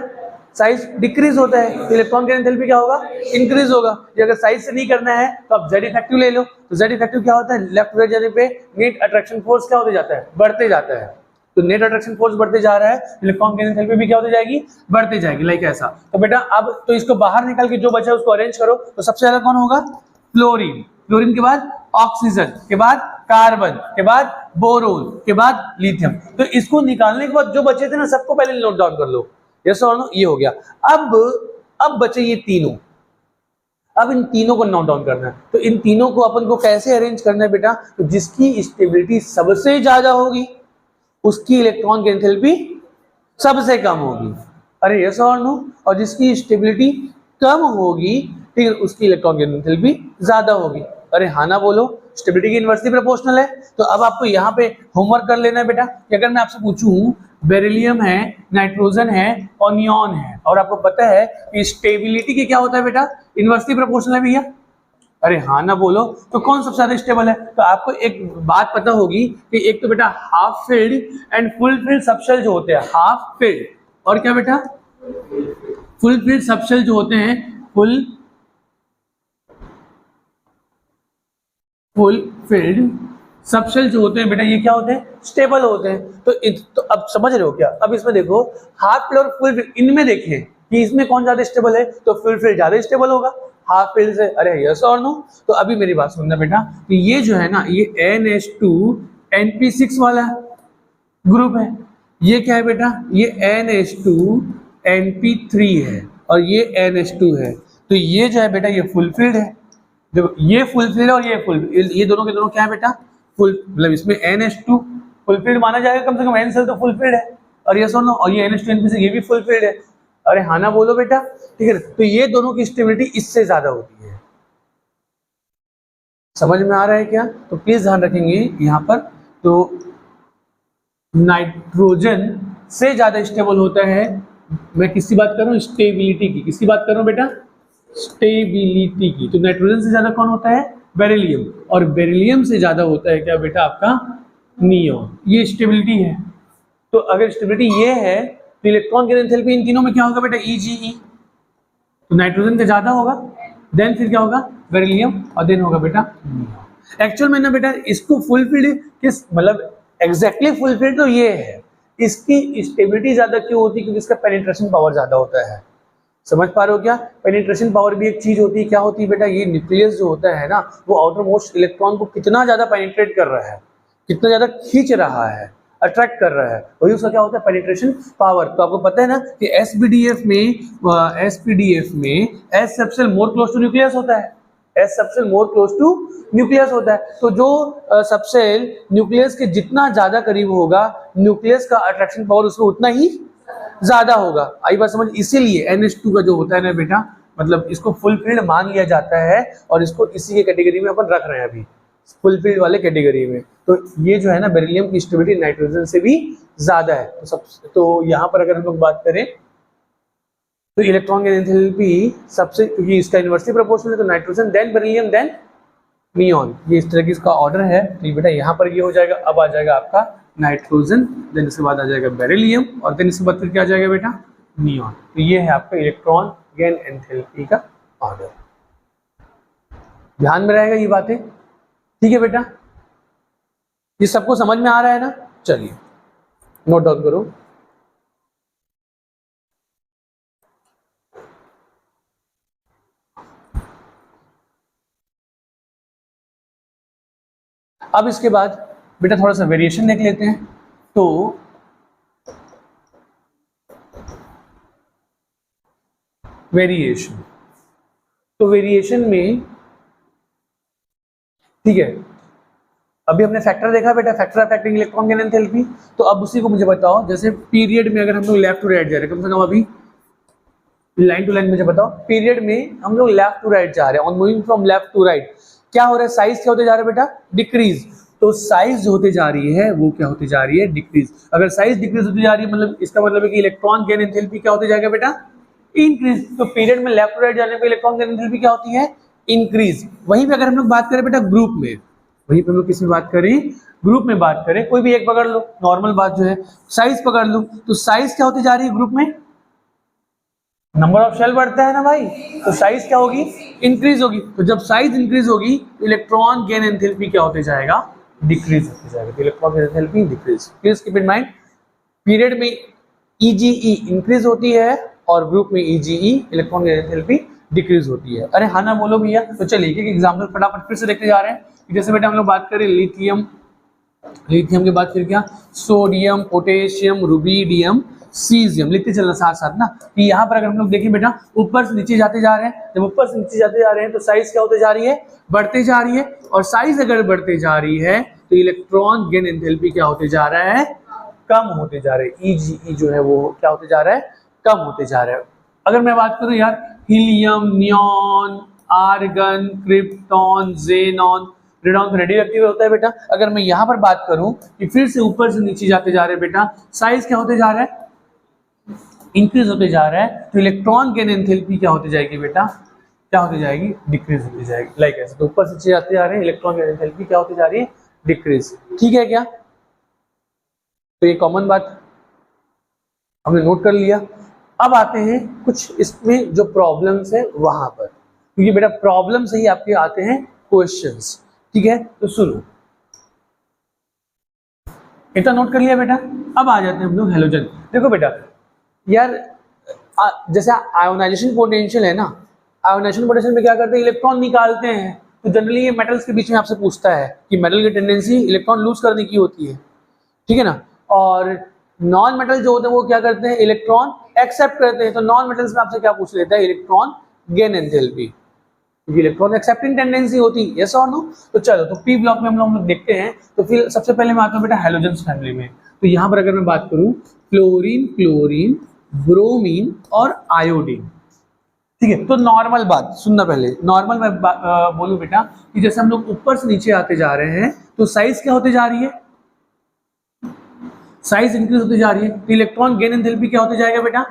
साइज डिक्रीज होता है। तो इलेक्ट्रॉन गेन एंथैल्पी क्या होगा, इंक्रीज होगा। ये अगर साइज से नहीं करना है तो आप जेड इफेक्टिव ले लो। तो जेड इफेक्टिव क्या होता है, लेफ्ट राइट जाने पे नेट अट्रैक्शन फोर्स क्या होते जाता है, बढ़ते जाता है। तो नेट अट्रैक्शन फोर्स बढ़ते जा रहा है, इलेक्ट्रॉन गेन एंथैल्पी भी क्या होती जाएगी, बढ़ते जाएगी, लाइक ऐसा। तो बेटा अब तो इसको बाहर निकाल के जो बचा है उसको अरेंज करो। तो सबसे ज्यादा कौन होगा, फ्लोरीन। फ्लोरीन के बाद ऑक्सीजन, के बाद कार्बन, के बाद बोरोन, के बाद लिथियम। तो इसको निकालने के बाद जो बचे थे ना सबको पहले नोट डाउन कर लो। यस और नो, ये हो गया। अब बचे ये तीनों, अब इन तीनों को नोट डाउन करना है। तो इन तीनों को अपन को कैसे अरेंज करना है बेटा, तो जिसकी स्टेबिलिटी सबसे ज्यादा होगी उसकी इलेक्ट्रॉन की एंथैल्पी सबसे कम होगी। अरे यस और नो, और जिसकी स्टेबिलिटी कम होगी, ठीक है, उसकी इलेक्ट्रॉन की एंथैल्पी ज्यादा होगी। अरे हाँ ना बोलो, स्टेबिलिटी की इनवर्सली प्रोपोर्शनल है। तो अब आपको यहाँ पे होमवर्क कर लेना है बेटा कि अगर मैं आपसे पूछूं बेरिलियम है, नाइट्रोजन है और नियॉन है, और आपको पता है कि स्टेबिलिटी की क्या होता है बेटा, इनवर्सली प्रोपोर्शनल है भैया। अरे हाँ ना बोलो, तो कौन सबसे ज्यादा स्टेबल है। तो आपको एक बात पता होगी कि एक तो बेटा half filled and full field subshell जो होते हैं, हाफ फिल्ड और क्या बेटा, फुल फिल्ड सबशेल जो होते हैं, फुल फिल्ड सबशेल जो होते हैं बेटा, ये क्या होते हैं, स्टेबल होते हैं। तो अब समझ रहे हो क्या। अब इसमें देखो हाफ फिल्ड और फुल फिल्ड, इनमें देखें कि इसमें कौन ज्यादा स्टेबल है, तो फुल फिल्ड ज्यादा स्टेबल होगा हाफ फिल्ड से। अरे यस और नो, तो अभी मेरी बात सुनना बेटा, तो ये जो है ना, ये NH2 NP6 वाला ग्रुप है। ये क्या है बेटा, ये NH2 NP3 है और ये NH2 है। तो ये जो है बेटा ये फुल फिल्ड है। देखो ये फुल फिल्ड और ये फुल, ये दोनों के दोनों क्या है बेटा, फुल। मतलब इसमें NH2 फुल फिल्ड माना जाएगा, कम से कम N सेल तो फुल फिल्ड है। और ये सुनो, और ये NH2 NP6 ये भी फुल फिल्ड है। अरे हाँ ना बोलो बेटा, ठीक है। तो ये दोनों की स्टेबिलिटी इससे ज्यादा होती है। समझ में आ रहा है क्या। तो प्लीज ध्यान रखेंगे यहाँ पर। तो नाइट्रोजन से ज्यादा स्टेबल होता है, मैं किसकी बात कर रहा हूँ, स्टेबिलिटी की। किसकी बात कर रहा हूँ बेटा, स्टेबिलिटी की। तो नाइट्रोजन से ज्यादा कौन होता है, बेरिलियम। और बेरिलियम से ज्यादा होता है क्या बेटा, आपका नियॉन। ये स्टेबिलिटी है। तो अगर स्टेबिलिटी ये है तो इलेक्ट्रॉन की एंथैल्पी इन तीनों में क्या होगा बेटा, EGE। तो नाइट्रोजन का ज्यादा होगा, देन फिर क्या होगा, बेरिलियम, और देन होगा बेटा नियॉन। एक्चुअल में ना बेटा इसको फुल फिल्ड किस, मतलब एग्जैक्टली फुल फिल्ड तो ये है, इसकी स्टेबिलिटी ज्यादा क्यों होती है, क्योंकि इसका पेनिट्रेशन पावर ज्यादा होता है। समझ पा रहे हो क्या। पेनिट्रेशन पावर भी एक चीज होती है, क्या होती है बेटा, ये न्यूक्लियस जो होता है ना, वो आउटर मोस्ट इलेक्ट्रॉन को कितना ज्यादा पेनिट्रेट कर रहा है, कितना ज्यादा खींच रहा है। अट्रैक्ट कर रहा है, वही उसका क्या होता है, पेनिट्रेशन पावर। तो आपको पता है ना कि एसपीडीएफ में S subshell more close to nucleus होता है, S subshell more close to nucleus होता है। तो जो सबसेल न्यूक्लियस के जितना ज्यादा करीब होगा, न्यूक्लियस का अट्रैक्शन पावर उसमें उतना ही ज्यादा होगा। आई बात समझ। इसीलिए NH2 का जो होता है ना बेटा, मतलब इसको फुलफिल्ड मान लिया जाता है और इसको इसी के कैटेगरी में अपन रख रहे हैं अभी, फुलफिल्ड वाले कैटेगरी में। तो ये जो है ना बेरिलियम की स्टेबिलिटी नाइट्रोजन से भी ज्यादा है। तो यहाँ पर अगर हम लोग बात करें तो इलेक्ट्रॉन की एंथैल्पी सबसे, क्योंकि इसका इन्वर्सली प्रोपोर्शनल है, तो nitrogen then beryllium then neon, ये इस तरह की इसका ऑर्डर है। तो बेटा यहाँ पर ये हो जाएगा, अब आ जाएगा आपका नाइट्रोजन, देन इसके बाद आ जाएगा बेरिलियम और देन इसके बाद फिर क्या आ जाएगा बेटा, नियॉन। तो ये है आपका इलेक्ट्रॉन गेन एंथैल्पी का ऑर्डर। ध्यान में रहेगा ये बातें, ठीक है बेटा, ये सबको समझ में आ रहा है ना। चलिए नोट डाउन करो। अब इसके बाद बेटा थोड़ा सा वेरिएशन देख लेते हैं। तो वेरिएशन, तो वेरिएशन में ठीक है, अभी हमने फैक्टर देखा बेटा, factor affecting electron gain enthalpy. तो अब उसी को मुझे बताओ, जैसे पीरियड में अगर हम लोग लेफ्ट टू राइट जा रहे हैं, कम से कम अभी लाइन टू लाइन मुझे बताओ, पीरियड में हम लोग लेफ्ट टू राइट जा रहे हैं, on moving from left to right, क्या हो रहा है, साइज क्या होते जा रहा है बेटा, डिक्रीज। तो साइज जो होते जा रही है वो क्या होती जा रही है, डिक्रीज। अगर साइज डिक्रीज होती जा रही है, मतलब इसका मतलब है कि इलेक्ट्रॉन गेन एंथैल्पी क्या होते जाएगा बेटा, इंक्रीज। तो पीरियड में लेफ्ट टू राइट जाने पे इलेक्ट्रॉन गेन एंथैल्पी क्या होती है, इंक्रीज। वहीं पे अगर हम लोग बात करें बेटा ग्रुप में, वहीं पे हम लोग किस में बात करें, ग्रुप में बात करें, कोई भी एक पकड़ लो, नॉर्मल बात जो है, साइज पकड़ लो, तो साइज क्या होती जा रही है ग्रुप में, नंबर ऑफ शेल बढ़ता है ना भाई, तो साइज क्या होगी, इंक्रीज होगी। तो जब साइज इंक्रीज होगी तो इलेक्ट्रॉन गेन एंथैल्पी क्या होते जाएगा, डिक्रीज होते जाएगा। तो electron gain enthalpy decrease, please keep in mind, period में EGE इंक्रीज होती है और ग्रुप में EGE electron gain enthalpy decrease होती है। अरे हाँ ना बोलो भैया। तो चलिए एक एग्जांपल फटाफट फिर से देखते जा रहे हैं। जैसे बेटा हम लोग बात करें लिथियम, लिथियम के बाद फिर क्या, सोडियम, पोटेशियम, रुबिडियम, सीजियम, लिखते चलना साथ साथ ना। कि यहाँ पर अगर हम लोग देखें बेटा, ऊपर से नीचे जाते जा रहे हैं, जब ऊपर से नीचे जाते जा रहे हैं तो साइज क्या होते जा रही है, बढ़ते जा रही है। और साइज अगर बढ़ते जा रही है तो इलेक्ट्रॉन गेन एंथैल्पी क्या होते जा रहा है, कम होते जा रहे हैं। EGE जो है वो क्या होते जा रहा है, कम होते जा रहा है। अगर मैं बात करूँ यार, helium, neon, argon, krypton, xenon, radon radioactive होता है बेटा। अगर मैं यहाँ पर बात करूं कि फिर से ऊपर से नीचे जाते जा रहे हैं बेटा, साइज क्या होते जा रहा है, इंक्रीज होते जा रहा है। तो इलेक्ट्रॉन गेन एंथैल्पी क्या होती जाएगी बेटा, क्या होती जाएगी, डिक्रीज होती जाएगी। लाइक ऐसे, तो ऊपर से नीचे जाते जा रहे हैं, इलेक्ट्रॉन गेन एंथैल्पी क्या होती जा रही है, डिक्रीज। ठीक है क्या, तो ये कॉमन बात हमने नोट कर लिया। अब आते हैं कुछ इसमें जो प्रॉब्लम्स है वहां पर, क्योंकि बेटा प्रॉब्लम से ही आपके आते हैं क्वेश्चंस। ठीक है, तो सुनो, इतना नोट कर लिया बेटा। अब आ जाते हैं हम लोग हेलोजन। देखो बेटा यार, जैसे आयोनाइजेशन पोटेंशियल है ना, आयोनाइजेशन पोटेंशियल में क्या करते हैं, इलेक्ट्रॉन निकालते हैं। तो जनरली ये मेटल्स के बीच में आपसे पूछता है कि मेटल की टेंडेंसी इलेक्ट्रॉन लूज करने की होती है, ठीक है ना। और नॉन मेटल जो होते हैं वो क्या करते हैं, इलेक्ट्रॉन एक्सेप्ट करते हैं। तो नॉन मेटल्स में आपसे क्या पूछ लेता है, इलेक्ट्रॉन गेन एंथैल्पी, क्योंकि इलेक्ट्रॉन एक्सेप्टिंग टेंडेंसी होती है, यस और नो। तो चलो, तो पी ब्लॉक में हम लोग देखते हैं। तो फिर सबसे पहले मैं आता हूँ बेटा हेलोजेंस फैमिली में। तो यहाँ पर अगर मैं बात करूँ, फ्लोरीन, क्लोरीन, ब्रोमीन और आयोडीन, ठीक है। तो नॉर्मल बात सुनना, पहले नॉर्मल मैं बोलूँ बेटा कि जैसे हम लोग ऊपर से नीचे आते जा रहे हैं तो साइज क्या होते जा रही है, साइज इंक्रीज होती जा रही है। तो इलेक्ट्रॉन गेन एंथैल्पी क्या होते जाएगा बेटा,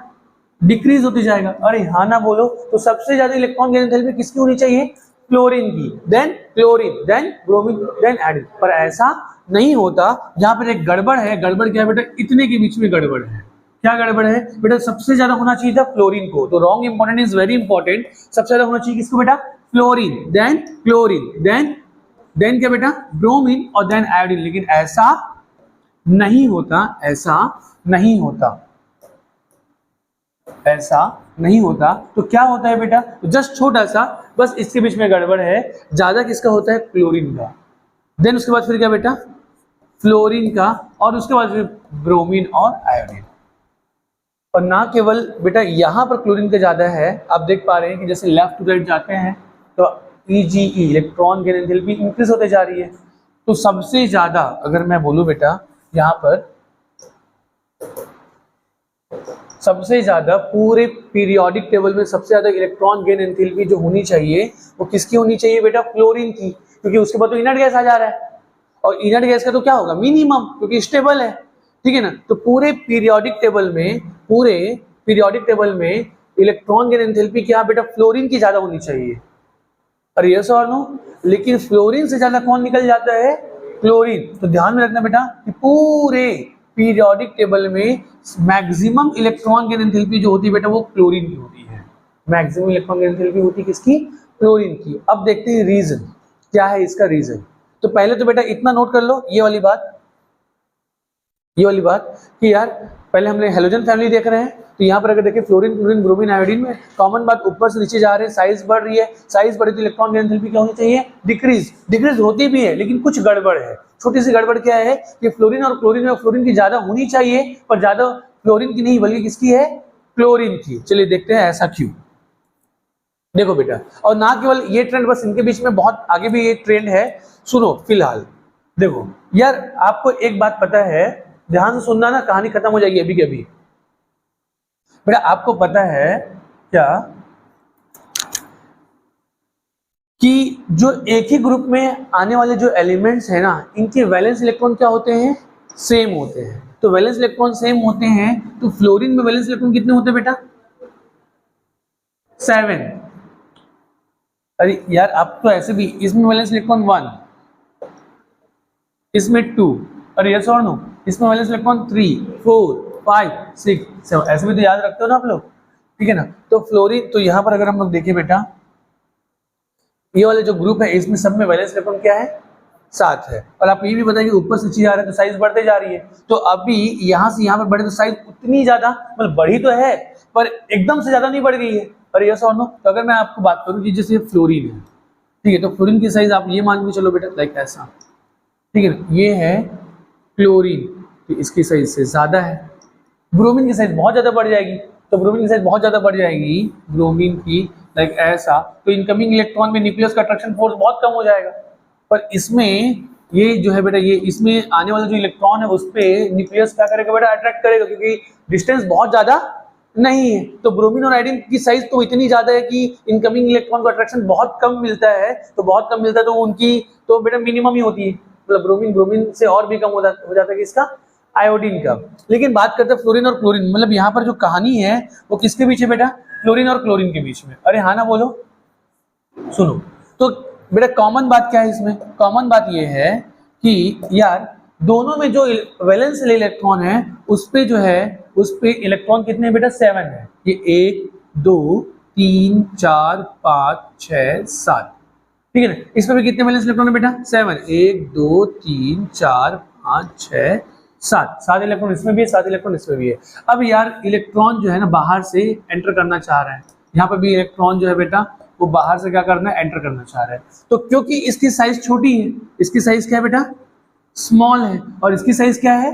डिक्रीज होती जाएगा। अरे हाँ ना बोलो। तो सबसे ज्यादा इलेक्ट्रॉन गेन एंथैल्पी किसकी होनी चाहिए, क्लोरीन की, then chlorine, then bromine, then iodine. पर ऐसा नहीं होता, यहाँ पर एक गड़बड़ है। गड़बड़ क्या है बेटा, इतने के बीच में गड़बड़ है। क्या गड़बड़ है बेटा, सबसे ज्यादा होना चाहिए था फ्लोरीन को। तो wrong important is very important. सबसे ज्यादा होना चाहिए किसको बेटा, फ्लोरीन, देन क्लोरीन, देन क्या बेटा, ब्रोमीन और देन आयोडीन। लेकिन ऐसा नहीं होता, ऐसा नहीं होता, ऐसा नहीं होता। तो क्या होता है बेटा, तो जस्ट छोटा सा बस इसके बीच में गड़बड़ है। ज्यादा किसका होता है, क्लोरीन का। देन उसके बाद फिर क्या बेटा, फ्लोरीन का, और उसके बाद ब्रोमीन और आयोडीन। और ना केवल बेटा यहाँ पर क्लोरीन का ज़्यादा है, आप देख पा रहे हैं कि जैसे लेफ्ट टू राइट जाते हैं तो EgE electron gain enthalpy increase होते जा रही है। तो सबसे ज़्यादा अगर मैं बोलूँ बेटा यहाँ पर सबसे ज़्यादा पूरे पीरियोडिक टेबल में सबसे ज़्यादा इलेक्ट्रॉन गेन एंथैल्पी जो होनी चाहिए वो किसकी होनी चाहिए बेटा? फ्लोरीन की, क्योंकि उसके बाद तो इनर्ट गैस आ जा रहा है और इनर्ट गैस का तो क्या होगा? मिनिमम, क्योंकि स्टेबल है, ठीक है ना। तो पूरे पीरियोडिक टेबल में इलेक्ट्रॉन गेन एंथैल्पी क्या बेटा? फ्लोरीन की ज्यादा होनी चाहिए। अरे यस और नो? लेकिन फ्लोरीन से ज्यादा कौन निकल जाता है? क्लोरीन। तो ध्यान में रखना बेटा कि पूरे पीरियोडिक टेबल में मैक्सिमम इलेक्ट्रॉन गेन एंथैल्पी जो होती है बेटा वो क्लोरीन की होती है। मैक्सिमम इलेक्ट्रॉन गेन एंथैल्पी होती है किसकी? क्लोरीन की। अब देखते हैं रीजन क्या है इसका। रीजन तो पहले तो बेटा इतना नोट कर लो, ये वाली बात कि यार पहले हमने हेलोजन फैमिली देख रहे हैं, तो यहाँ पर अगर देखें फ्लोरीन, क्लोरीन, ब्रोमीन, आयोडीन में कॉमन बात ऊपर से नीचे जा रहे हैं, साइज बढ़ रही है। साइज बढ़ी तो इलेक्ट्रॉन गेन एंथैल्पी क्या होनी चाहिए? डिक्रीज होती भी है, लेकिन कुछ गड़बड़ है। छोटी सी गड़बड़ क्या है कि फ्लोरीन और क्लोरीन में फ्लोरीन की ज्यादा होनी चाहिए, पर ज्यादा फ्लोरीन की नहीं बल्कि किसकी है? क्लोरीन की। चलिए देखते हैं ऐसा क्यों। देखो बेटा, और ना केवल ये ट्रेंड, बस इनके बीच में बहुत आगे भी ये ट्रेंड है। सुनो फिलहाल देखो यार, आपको एक बात पता है, ध्यान से सुनना ना, कहानी खत्म हो जाएगी अभी के अभी। बेटा आपको पता है क्या कि जो एक ही ग्रुप में आने वाले जो एलिमेंट्स हैं ना, इनके वैलेंस इलेक्ट्रॉन क्या होते हैं? सेम होते हैं। तो वैलेंस इलेक्ट्रॉन सेम होते हैं, तो फ्लोरीन में वैलेंस इलेक्ट्रॉन कितने होते हैं बेटा? 7। अरे यार आप तो ऐसे भी, इसमें वैलेंस इलेक्ट्रॉन 1, इसमें 2, अरे यस और नो, इसमें वैलेंस इलेक्ट्रॉन 3, 4, 5, 6, 7, ऐसे भी तो याद रखते हो ना आप लोग, ठीक है ना। तो फ्लोरीन, तो यहाँ पर अगर हम लोग देखें बेटा, ये वाले जो ग्रुप है इसमें सब में वैलेंस इलेक्ट्रॉन क्या है? 7 है। और आप ये भी बताइए ऊपर से नीचे जा रहा है तो साइज बढ़ते जा रही है। तो अभी यहाँ से यहाँ पर बढ़े तो साइज उतनी ज्यादा, मतलब बढ़ी तो है पर एकदम से ज्यादा नहीं बढ़ गई है। और यस और नो? तो अगर मैं आपको बात करूँ कि जैसे फ्लोरीन है, ठीक है, तो फ्लोरीन की साइज आप ये मान के चलो बेटा लाइक ऐसा, ठीक है ना, ये है क्लोरीन, तो इसकी साइज से ज्यादा है। ब्रोमीन की साइज बहुत ज्यादा बढ़ जाएगी, तो ब्रोमीन की साइज बहुत ज्यादा बढ़ जाएगी, ब्रोमीन की लाइक ऐसा, तो इनकमिंग इलेक्ट्रॉन में न्यूक्लियस का अट्रैक्शन फोर्स बहुत कम हो जाएगा। पर इसमें ये जो है बेटा, ये इसमें आने वाला जो इलेक्ट्रॉन है उस पर न्यूक्लियस क्या करेगा बेटा? अट्रैक्ट करेगा, क्योंकि डिस्टेंस बहुत ज्यादा नहीं है। तो ब्रोमीन और आयोडीन की साइज तो इतनी ज्यादा है कि इनकमिंग इलेक्ट्रॉन को अट्रैक्शन बहुत कम मिलता है, तो उनकी तो बेटा मिनिमम ही होती है, मतलब ब्रोमीन से और भी कम हो जाता है कि इसका आयोडीन का। लेकिन बात करते हैं फ्लोरीन और क्लोरीन, मतलब यहाँ पर जो कहानी है वो किसके बीच है बेटा? फ्लोरीन और क्लोरीन के बीच में। अरे हाँ ना बोलो, सुनो तो बेटा कॉमन बात क्या है इसमें? कॉमन बात ये है कि यार दोनों में जो वैलेंस इलेक्ट्रॉन है उस पे जो है, उस पे इलेक्ट्रॉन कितने हैं बेटा? 7 है। ये 1, 2, 3, 4, 5, 6, 7, ठीक है ना। इसमें भी कितने वैलेंस इलेक्ट्रॉन है बेटा? 7। 1, 2, 3, 4, 5, 6, 7 इलेक्ट्रॉन इसमें भी है, 7 इलेक्ट्रॉन इसमें भी है। अब यार इलेक्ट्रॉन जो है ना बाहर से एंटर करना चाह रहा है, यहाँ पर भी इलेक्ट्रॉन जो है बेटा वो बाहर से क्या करना है? एंटर करना चाह रहा है। तो क्योंकि इसकी साइज छोटी है, इसकी साइज क्या है बेटा? स्मॉल है, और इसकी साइज क्या है?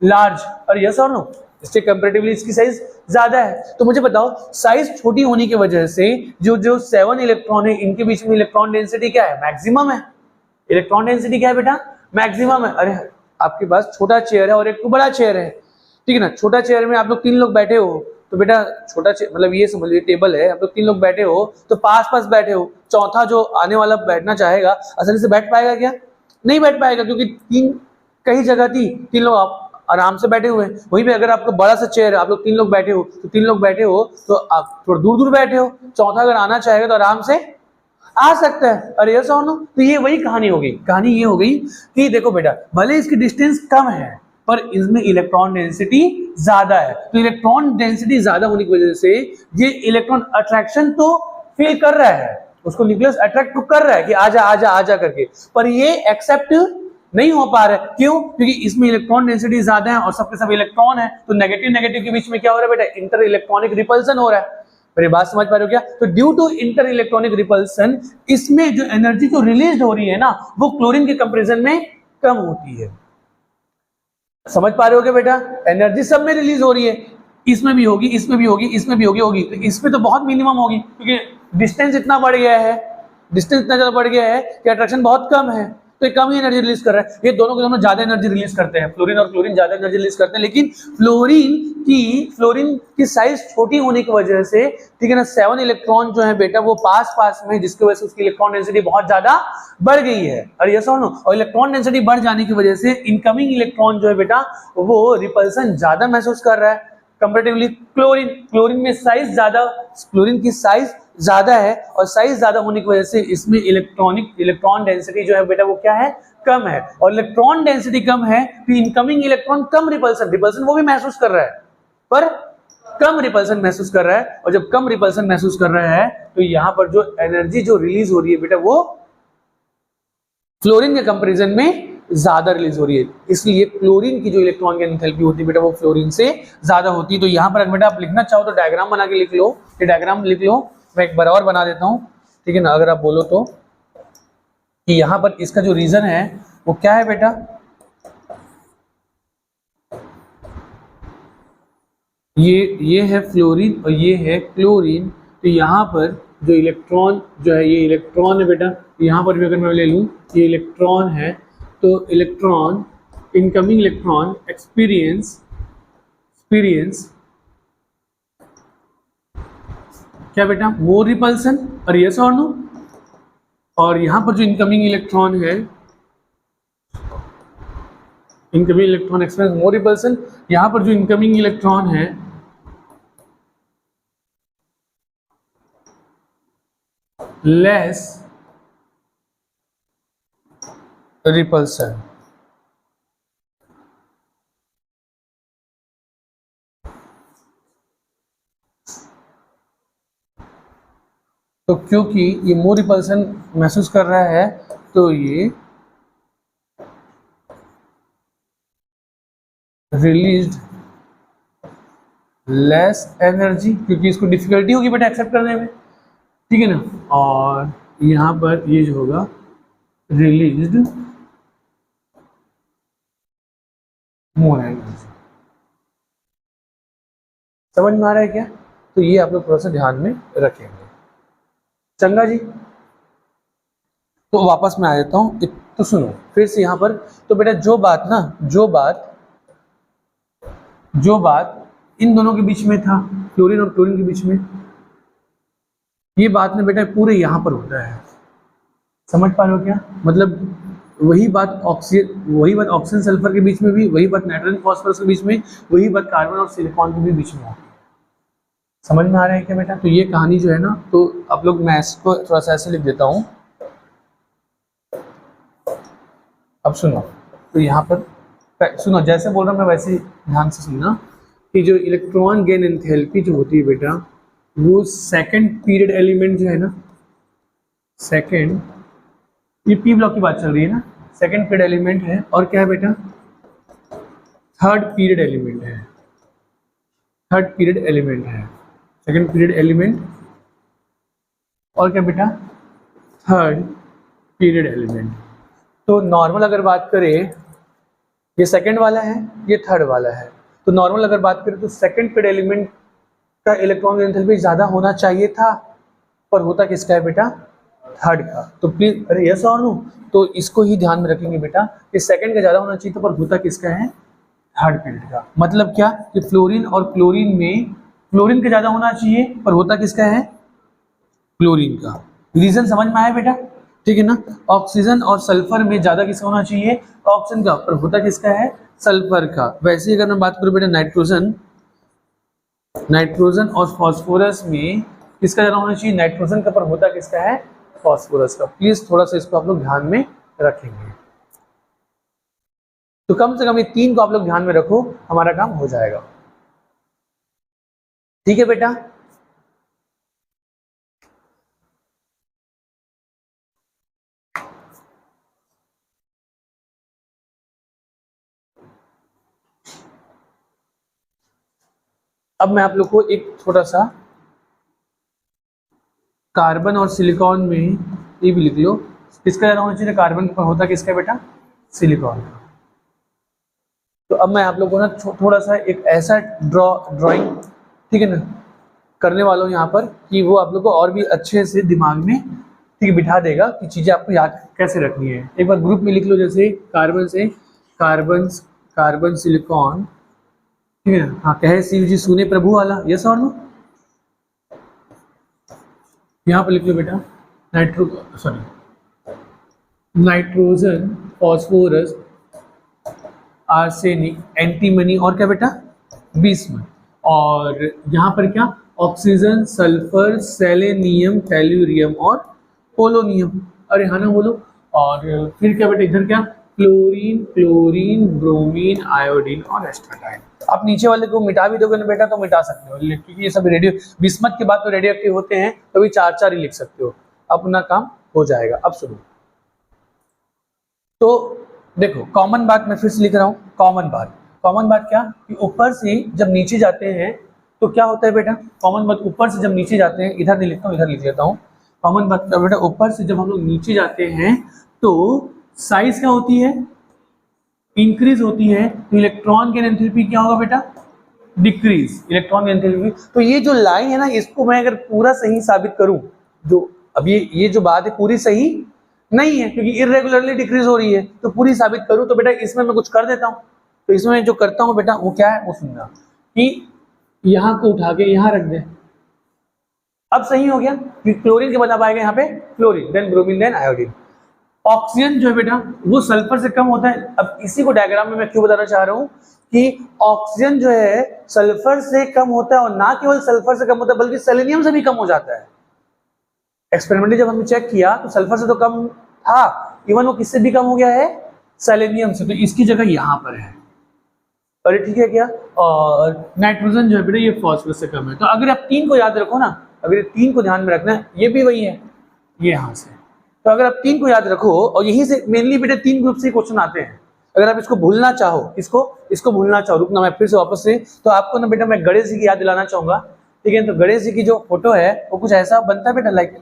लार्ज। और यस और नो? इससे कंपैरेटिवली इसकी साइज ज्यादा है। तो मुझे बताओ साइज छोटी होने की वजह से जो 7 इलेक्ट्रॉन है इनके बीच में इलेक्ट्रॉन डेंसिटी क्या है? मैक्सिमम है। इलेक्ट्रॉन डेंसिटी क्या है बेटा? मैक्सिमम है। अरे आपके पास छोटा चेयर है और एक बड़ा चेयर है, ठीक है ना। छोटा चेयर में आप लोग 3 लोग बैठे हो, तो बेटा छोटा चेयर मतलब ये समझ लीजिए टेबल है, आप लोग 3 लोग बैठे हो तो पास बैठे हो, चौथा जो आने वाला बैठना चाहेगा आसानी से बैठ पाएगा क्या? नहीं बैठ पाएगा, क्योंकि 3 कई जगह थी, 3 लोग आप आराम से बैठे हुए हैं। वहीं पे अगर आपको बड़ा सा चेयर है, आप लोग 3 लोग बैठे हो, तो 3 लोग बैठे हो तो आप थोड़ा दूर बैठे हो, चौथा अगर आना चाहेगा तो आराम से आ सकता है। अरे यस और नो? तो ये वही कहानी हो गई। कहानी ये हो गई कि देखो बेटा भले इसकी डिस्टेंस कम है पर इसमें इलेक्ट्रॉन डेंसिटी ज्यादा है। तो इलेक्ट्रॉन डेंसिटी ज्यादा होने की वजह से ये इलेक्ट्रॉन अट्रैक्शन तो फील कर रहा है, उसको न्यूक्लियस अट्रैक्ट तो कर रहा है कि आजा आजा आजा करके, पर ये एक्सेप्ट नहीं हो पा रहा है। क्यों? क्योंकि इसमें इलेक्ट्रॉन डेंसिटी ज्यादा है और सबके सब इलेक्ट्रॉन है, तो नेगेटिव नेगेटिव के बीच में क्या हो रहा है बेटा? इंटर इलेक्ट्रॉनिक रिपल्सन हो रहा है। मेरी बात समझ पा रहे हो क्या? तो due to inter electronic repulsion इसमें जो एनर्जी जो रिलीज हो रही है ना वो क्लोरीन के कंपैरिजन में कम होती है। समझ पा रहे हो क्या बेटा? एनर्जी सब में रिलीज हो रही है, इसमें भी होगी, इसमें भी होगी, इसमें भी होगी, तो इसमें तो बहुत मिनिमम होगी, क्योंकि डिस्टेंस इतना बढ़ गया है, डिस्टेंस इतना ज्यादा बढ़ गया है कि अट्रैक्शन बहुत कम है, तो ये कम ही एनर्जी रिलीज कर रहा है। ये दोनों के दोनों ज्यादा एनर्जी रिलीज करते हैं, फ्लोरीन और क्लोरीन ज्यादा एनर्जी रिलीज करते हैं, लेकिन फ्लोरीन की साइज छोटी होने की वजह से, ठीक है ना, 7 इलेक्ट्रॉन जो है बेटा वो पास पास में, जिसकी वजह से उसकी इलेक्ट्रॉन डेंसिटी बहुत ज्यादा बढ़ गई है। और ये सुनो, और इलेक्ट्रॉन डेंसिटी बढ़ जाने की वजह से इनकमिंग इलेक्ट्रॉन जो है बेटा वो रिपल्सन ज्यादा महसूस कर रहा है कंपैरेटिवली क्लोरीन में साइज ज्यादा, क्लोरीन की साइज ज्यादा है, और साइज ज्यादा होने की वजह से इसमें इलेक्ट्रॉन डेंसिटी जो है बेटा वो क्या है, कम है, और इलेक्ट्रॉन डेंसिटी कम है तो इनकमिंग इलेक्ट्रॉन कम रिपल्सन वो भी महसूस कर रहा है, पर कम रिपल्सन महसूस कर रहा है। और जब कम रिपल्सन महसूस कर रहा है तो यहां पर जो एनर्जी जो रिलीज हो रही है बेटा वो फ्लोरीन के कंपैरिजन में ज्यादा रिलीज हो रही है, इसलिए क्लोरीन की जो इलेक्ट्रॉन की एंथैल्पी होती है बेटा वो फ्लोरीन से ज्यादा होती है। तो यहां पर अगर बेटा आप लिखना चाहो तो डायग्राम बना के लिख लो, ये डायग्राम लिख लो, मैं एक बार और बना देता हूं, ठीक है ना, अगर आप बोलो तो, कि यहां पर इसका जो रीजन है वो क्या है बेटा, ये है फ्लोरीन और ये है क्लोरीन। तो यहाँ पर जो इलेक्ट्रॉन जो है, ये इलेक्ट्रॉन है बेटा, यहाँ पर भी अगर मैं ले लूँ ये इलेक्ट्रॉन है, तो इलेक्ट्रॉन, इनकमिंग इलेक्ट्रॉन एक्सपीरियंस क्या बेटा, मोर रिपल्सन, और यस और नो, और यहाँ पर जो इनकमिंग इलेक्ट्रॉन है, incoming electron experience more repulsion, यहाँ पर जो इनकमिंग इलेक्ट्रॉन है लेस रिपल्सन। तो क्योंकि ये मोर रिपल्सन महसूस कर रहा है तो ये रिलीज्ड लेस एनर्जी, क्योंकि इसको डिफिकल्टी होगी बेटा एक्सेप्ट करने में, ठीक है ना, और यहाँ पर ये जो होगा रिलीज्ड मोर एनर्जी। समझ में आ रहा है क्या? तो ये आप लोग थोड़ा सा ध्यान में रखेंगे, चंगा जी। तो वापस मैं आ जाता हूँ, तो सुनो फिर से यहाँ पर, तो बेटा जो बात इन दोनों के बीच में था, फ्लोरीन और क्लोरीन के बीच में, ये बात ना बेटा पूरे यहाँ पर होता है। समझ पा रहे हो क्या? मतलब वही बात ऑक्सीजन सल्फर के बीच में भी, वही बात नाइट्रोजन फॉस्फोरस के बीच में, वही बात कार्बन और सिलिकॉन के भी बीच में होती है। समझ में आ रहा है क्या बेटा? तो ये कहानी जो है ना, तो आप लोग, मैं इसको थोड़ा सा ऐसे लिख देता हूँ। अब सुनो, तो यहाँ पर सुनो, जैसे बोल रहा हूँ मैं वैसे ध्यान से सुनना, कि जो इलेक्ट्रॉन गेन एंथैल्पी जो होती है बेटा, वो सेकंड पीरियड एलिमेंट जो है ना, सेकंड, ये पी ब्लॉक की बात चल रही है ना, सेकंड पीरियड एलिमेंट है, और क्या है बेटा, थर्ड पीरियड एलिमेंट है, सेकंड पीरियड एलिमेंट, और क्या बेटा, थर्ड पीरियड एलिमेंट। तो नॉर्मल अगर बात करें, ये सेकंड वाला है, ये थर्ड वाला है, तो नॉर्मल अगर बात करें तो सेकंड पीरियड एलिमेंट का इलेक्ट्रॉन एंथैल्पी ज्यादा होना चाहिए था, पर होता किसका है बेटा, थर्ड का। तो प्लीज, अरे यस और नो, तो इसको ही ध्यान में रखेंगे बेटा कि सेकंड का ज्यादा होना चाहिए था, पर होता किसका है, थर्ड पीरियड का। मतलब क्या कि फ्लोरीन और क्लोरीन में फ्लोरीन का ज्यादा होना चाहिए, पर होता किसका है, क्लोरीन का। रीजन समझ में आया बेटा? ठीक है ना। ऑक्सीजन और सल्फर में ज्यादा किसका होना चाहिए, ऑक्सीजन का, पर होता किसका है, सल्फर का। वैसे ही अगर मैं बात करूं बेटा नाइट्रोजन और फास्फोरस में किसका ज्यादा होना चाहिए, नाइट्रोजन का, पर होता किसका है, फास्फोरस का। प्लीज थोड़ा सा इसको आप लोग ध्यान में रखेंगे। तो कम से कम ये तीन को आप लोग ध्यान में रखो, हमारा काम हो जाएगा। ठीक है बेटा। अब मैं आप लोग को एक छोटा सा कार्बन और सिलिकॉन में ये भी लिख लो, किसका ज्यादा होना चाहिए, कार्बन पर होता किसका बेटा, सिलिकॉन का। तो अब मैं आप लोगों को ना थोड़ा सा एक ऐसा ड्राइंग, ठीक है ना, करने वाला हूँ यहाँ पर कि वो आप लोग को और भी अच्छे से दिमाग में, ठीक है, बिठा देगा कि चीज़ें आपको याद कैसे रखनी है। एक बार ग्रुप में लिख लो, जैसे कार्बन से कार्बन सिलिकॉन, ठीक है ना। हाँ, कहे शिव जी सुने प्रभु वाला, यस और नो। यहाँ पर लिख लो बेटा नाइट्रोजन, फॉस्फोरस, आर्सेनिक, एंटीमनी और क्या बेटा, बिस्मथ। और यहाँ पर क्या, ऑक्सीजन, सल्फर, सेलेनियम, टेल्यूरियम और पोलोनियम। अरे हाँ ना बोलो। और फिर क्या बेटा, इधर क्या, क्लोरीन, ब्रोमीन, आयोडीन और एस्ट्राडाइन। आप नीचे वाले को मिटा भी दोगे ना बेटा तो मिटा सकते हो, क्योंकि ये सब रेडियो, बिस्मथ के बाद तो रेडियो एक्टिव होते हैं, तो भी 4 ही लिख सकते हो, अपना काम हो जाएगा। अब सुनो, तो देखो कॉमन बात मैं फिर से लिख रहा हूँ। कॉमन बात क्या कि ऊपर से जब नीचे जाते हैं तो क्या होता है बेटा, कॉमन बात ऊपर से जब नीचे जाते हैं, इधर नहीं लिखता हूँ, इधर लिख लेता हूँ। कॉमन बात क्या बेटा, ऊपर से जब हम लोग नीचे जाते हैं तो साइज क्या होती है, इंक्रीज होती है। तो इलेक्ट्रॉन की एंथैल्पी क्या होगा बेटा, डिक्रीज, इलेक्ट्रॉन की एंथैल्पी। तो ये जो लाइन है ना, इसको मैं अगर पूरा सही साबित करूं, जो अब ये जो बात है पूरी सही नहीं है, क्योंकि इरेगुलरली डिक्रीज हो रही है, तो पूरी साबित करूं तो बेटा इसमें मैं कुछ कर देता हूं। तो इसमें मैं जो करता हूं बेटा वो क्या है, वो सुनना कि यहाँ को उठा के यहाँ रख दे। अब सही हो गया कि क्लोरीन के बाद अब आएगा यहाँ पे chlorine, then bromine, then iodine. Oxygen जो है बेटा वो सल्फर से कम होता है। अब इसी को डायग्राम में मैं क्यों बताना चाह रहा हूँ कि ऑक्सीजन जो है सल्फर से कम होता है, और ना केवल सल्फर से कम होता है बल्कि सेलेनियम से भी कम हो जाता है। एक्सपेरिमेंटली जब हमने चेक किया तो सल्फर से तो कम था, इवन वो किससे भी कम हो गया है, सेलेनियम से। तो इसकी जगह यहाँ पर है, अरे ठीक है क्या। और नाइट्रोजन जो है बेटा ये फॉस्फोरस से कम है। तो अगर आप 3 को याद रखो ना, अगर ये 3 को ध्यान में रखना है, ये भी वही है, ये यहाँ से। तो अगर आप 3 को याद रखो, और यहीं से मेनली बेटा 3 ग्रुप से क्वेश्चन आते हैं। अगर आप इसको भूलना चाहो, इसको भूलना चाहो, रुकना मैं फिर से वापस से, तो आपको ना बेटा मैं गणेश जी की याद दिलाना चाहूंगा, ठीक है। तो गणेश जी की जो फोटो है वो कुछ ऐसा बनता है बेटा, लाइक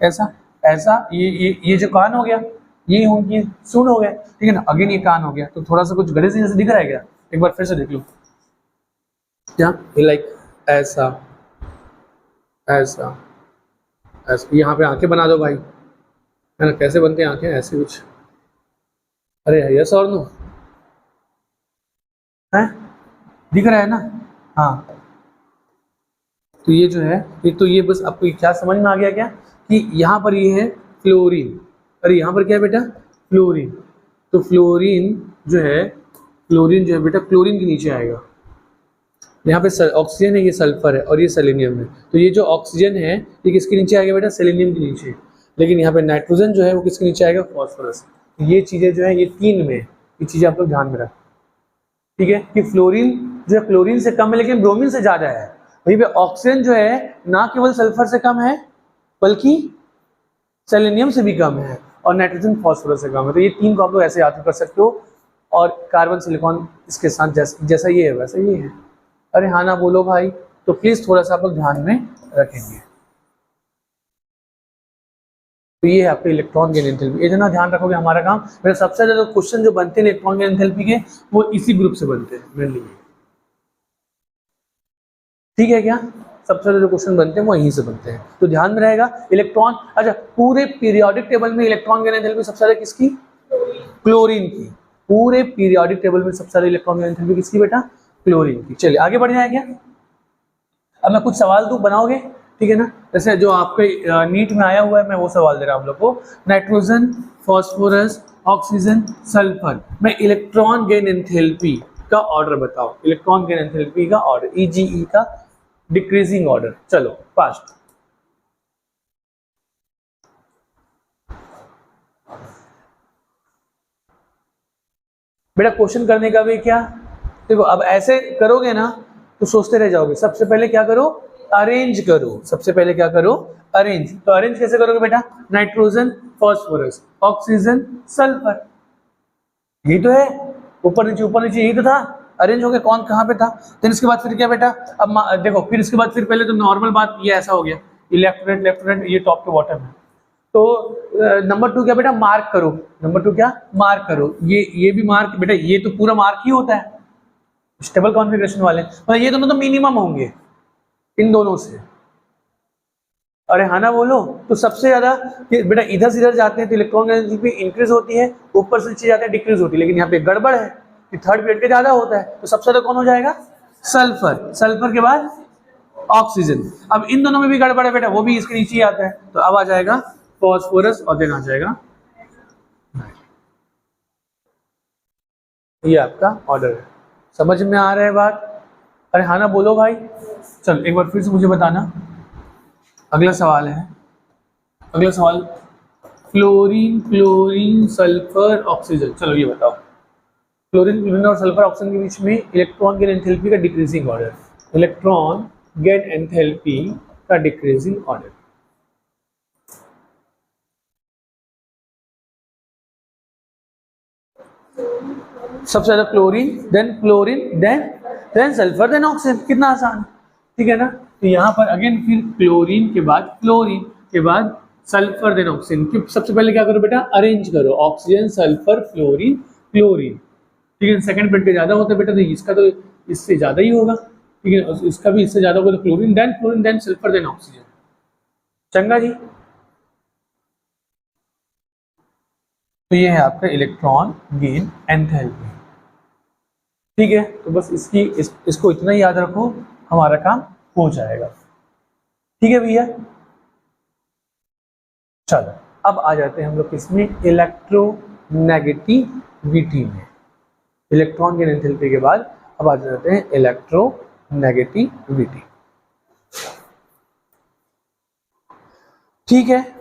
ऐसा ये जो कान हो गया, ये उनकी सूंड हो गया, ठीक है ना। अगेन ये कान हो गया, तो थोड़ा सा कुछ गणेश जी जैसे दिख रहा है क्या, एक बार फिर से देख लो, क्या लाइक ऐसा ऐसा ऐसा। यहाँ पे आंखें बना दो भाई, है ना, कैसे बनते हैं आंखें, ऐसे कुछ। अरे यस और नो है, दिख रहा है ना, हाँ। तो ये जो है, तो ये बस आपको क्या समझ में आ गया क्या कि यहाँ पर ये है फ्लोरीन, अरे यहाँ पर क्या है बेटा, फ्लोरीन। तो फ्लोरीन जो है बेटा क्लोरीन के नीचे आएगा। यहाँ पे ऑक्सीजन है, ये सल्फर है और ये सेलेनियम है। तो ये जो ऑक्सीजन है ये किसके नीचे आएगा बेटा, सेलेनियम के नीचे। लेकिन यहाँ पे नाइट्रोजन जो है वो किसके नीचे आएगा, फॉस्फोरस। ये चीज़ें जो है ये 3 में, ये चीज़ें आप लोग ध्यान में रखें, ठीक है। कि फ्लोरीन जो है क्लोरीन से कम है लेकिन ब्रोमीन से ज़्यादा है। वहीं पे ऑक्सीजन जो है ना केवल सल्फर से कम है बल्कि सेलेनियम से भी कम है, और नाइट्रोजन फॉस्फोरस से कम है। तो ये 3 को आप लोग ऐसे याद कर सकते हो। और कार्बन सिलिकॉन इसके साथ जैसा ये है वैसा ये है। अरे हाँ ना बोलो भाई, तो प्लीज थोड़ा सा आप लोग ध्यान में रखेंगे। तो ये है आपके इलेक्ट्रॉन गेन एंथैल्पी, इतना ध्यान रखोगे हमारा काम। मेरा सबसे ज्यादा क्वेश्चन जो बनते हैं इलेक्ट्रॉन गेन एंथैल्पी के वो इसी ग्रुप से बनते हैं मेनली, ठीक है क्या। सबसे ज्यादा जो क्वेश्चन बनते हैं वो यहीं से बनते हैं, तो ध्यान में रहेगा इलेक्ट्रॉन। अच्छा, पूरे पीरियोडिक टेबल में इलेक्ट्रॉन गेन एंथैल्पी सबसे ज्यादा किसकी, क्लोरीन की। पूरे पीरियोडिक टेबल में सबसे ज्यादा इलेक्ट्रॉन गेन एंथैल्पी किसकी बेटा, क्लोरीन की। चलिए आगे बढ़ जाए क्या। अब मैं कुछ सवाल दूं, बनाओगे, ठीक है ना। जैसे जो आपके नीट में आया हुआ है मैं वो सवाल दे रहा हूं आप लोग को। नाइट्रोजन, फॉस्फोरस, ऑक्सीजन, सल्फर में इलेक्ट्रॉन गेन एंथैल्पी का ऑर्डर बताओ। इलेक्ट्रॉन गेन एंथैल्पी का ऑर्डर, ईजीई का डिक्रीजिंग ऑर्डर। चलो फास्ट। बेटा क्वेश्चन करने का भी क्या, देखो अब ऐसे करोगे ना तो सोचते रह जाओगे। सबसे पहले क्या करो, अरेंज करो। सबसे पहले क्या करो, अरेंज। तो अरेंज कैसे करोगे बेटा, नाइट्रोजन, फॉस्फोरस, ऑक्सीजन, सल्फर, यही तो है। ऊपर नीचे यही तो था। अरेंज हो गया, कौन कहाँ पे था। देन इसके बाद फिर क्या बेटा, अब देखो फिर इसके बाद फिर पहले तो नॉर्मल बात ये ऐसा हो गया, ये लेफ्ट राइट ये टॉप टू बॉटम है। तो नंबर 2 क्या बेटा, मार्क करो। नंबर 2 क्या, मार्क करो। ये भी मार्क बेटा, ये तो पूरा मार्क ही होता है। स्टेबल कॉन्फ़िगरेशन वाले, मतलब ये दोनों तो मिनिमम होंगे इन दोनों से। अरे हाँ ना बोलो, तो सबसे ज्यादा बेटा इधर से इधर जाते हैं तो इलेक्ट्रॉन एनर्जी इंक्रीज होती है, ऊपर से नीचे जाते हैं डिक्रीज होती है, लेकिन यहाँ पे गड़बड़ है कि थर्ड पीरियड के ज्यादा होता है, तो सबसे ज्यादा कौन हो जाएगा? सल्फर। सल्फर के बाद ऑक्सीजन। अब इन दोनों में भी गड़बड़ है बेटा, वो भी इसके नीचे ही आता है, तो अब आ जाएगा फॉस्फोरस और देन आ जाएगा। ये आपका ऑर्डर है, समझ में आ रहा है बात? अरे हाँ ना बोलो भाई। चल एक बार फिर से मुझे बताना, अगला सवाल है, अगला सवाल फ्लोरीन, क्लोरीन, सल्फर, ऑक्सीजन। चलो ये बताओ, क्लोरीन, क्लोरीन और सल्फर ऑक्सीजन के बीच में इलेक्ट्रॉन गेन एंथैल्पी का decreasing order. Electron gain enthalpy का डिक्रीजिंग ऑर्डर। सबसे ज्यादा chlorine, then sulphur, then oxygen. कितना आसान, ठीक है ना? तो यहाँ पर अगेन फिर क्लोरीन के बाद फ्लोरीन के बाद सल्फर, देन ऑक्सीजन। सबसे पहले क्या करो बेटा, अरेंज करो, ऑक्सीजन, सल्फर, फ्लोरीन, क्लोरीन, ठीक है। सेकंड पीरियड पे ज्यादा होता है बेटा, तो इसका तो इससे ज्यादा ही होगा, ठीक है, इसका भी इससे ज्यादा होगा, तो chlorine, then sulphur, then oxygen. चंगा जी। तो ये है आपका इलेक्ट्रॉन गेन एंथैल्पी, ठीक है। तो बस इसको इतना ही याद रखो, हमारा काम हो जाएगा, ठीक है भैया। चलो अब आ जाते हैं हम लोग इसमें इलेक्ट्रोनेगेटिविटी में। इलेक्ट्रॉन गेन एंथैल्पी के बाद अब आ जाते हैं इलेक्ट्रोनेगेटिविटी, ठीक है।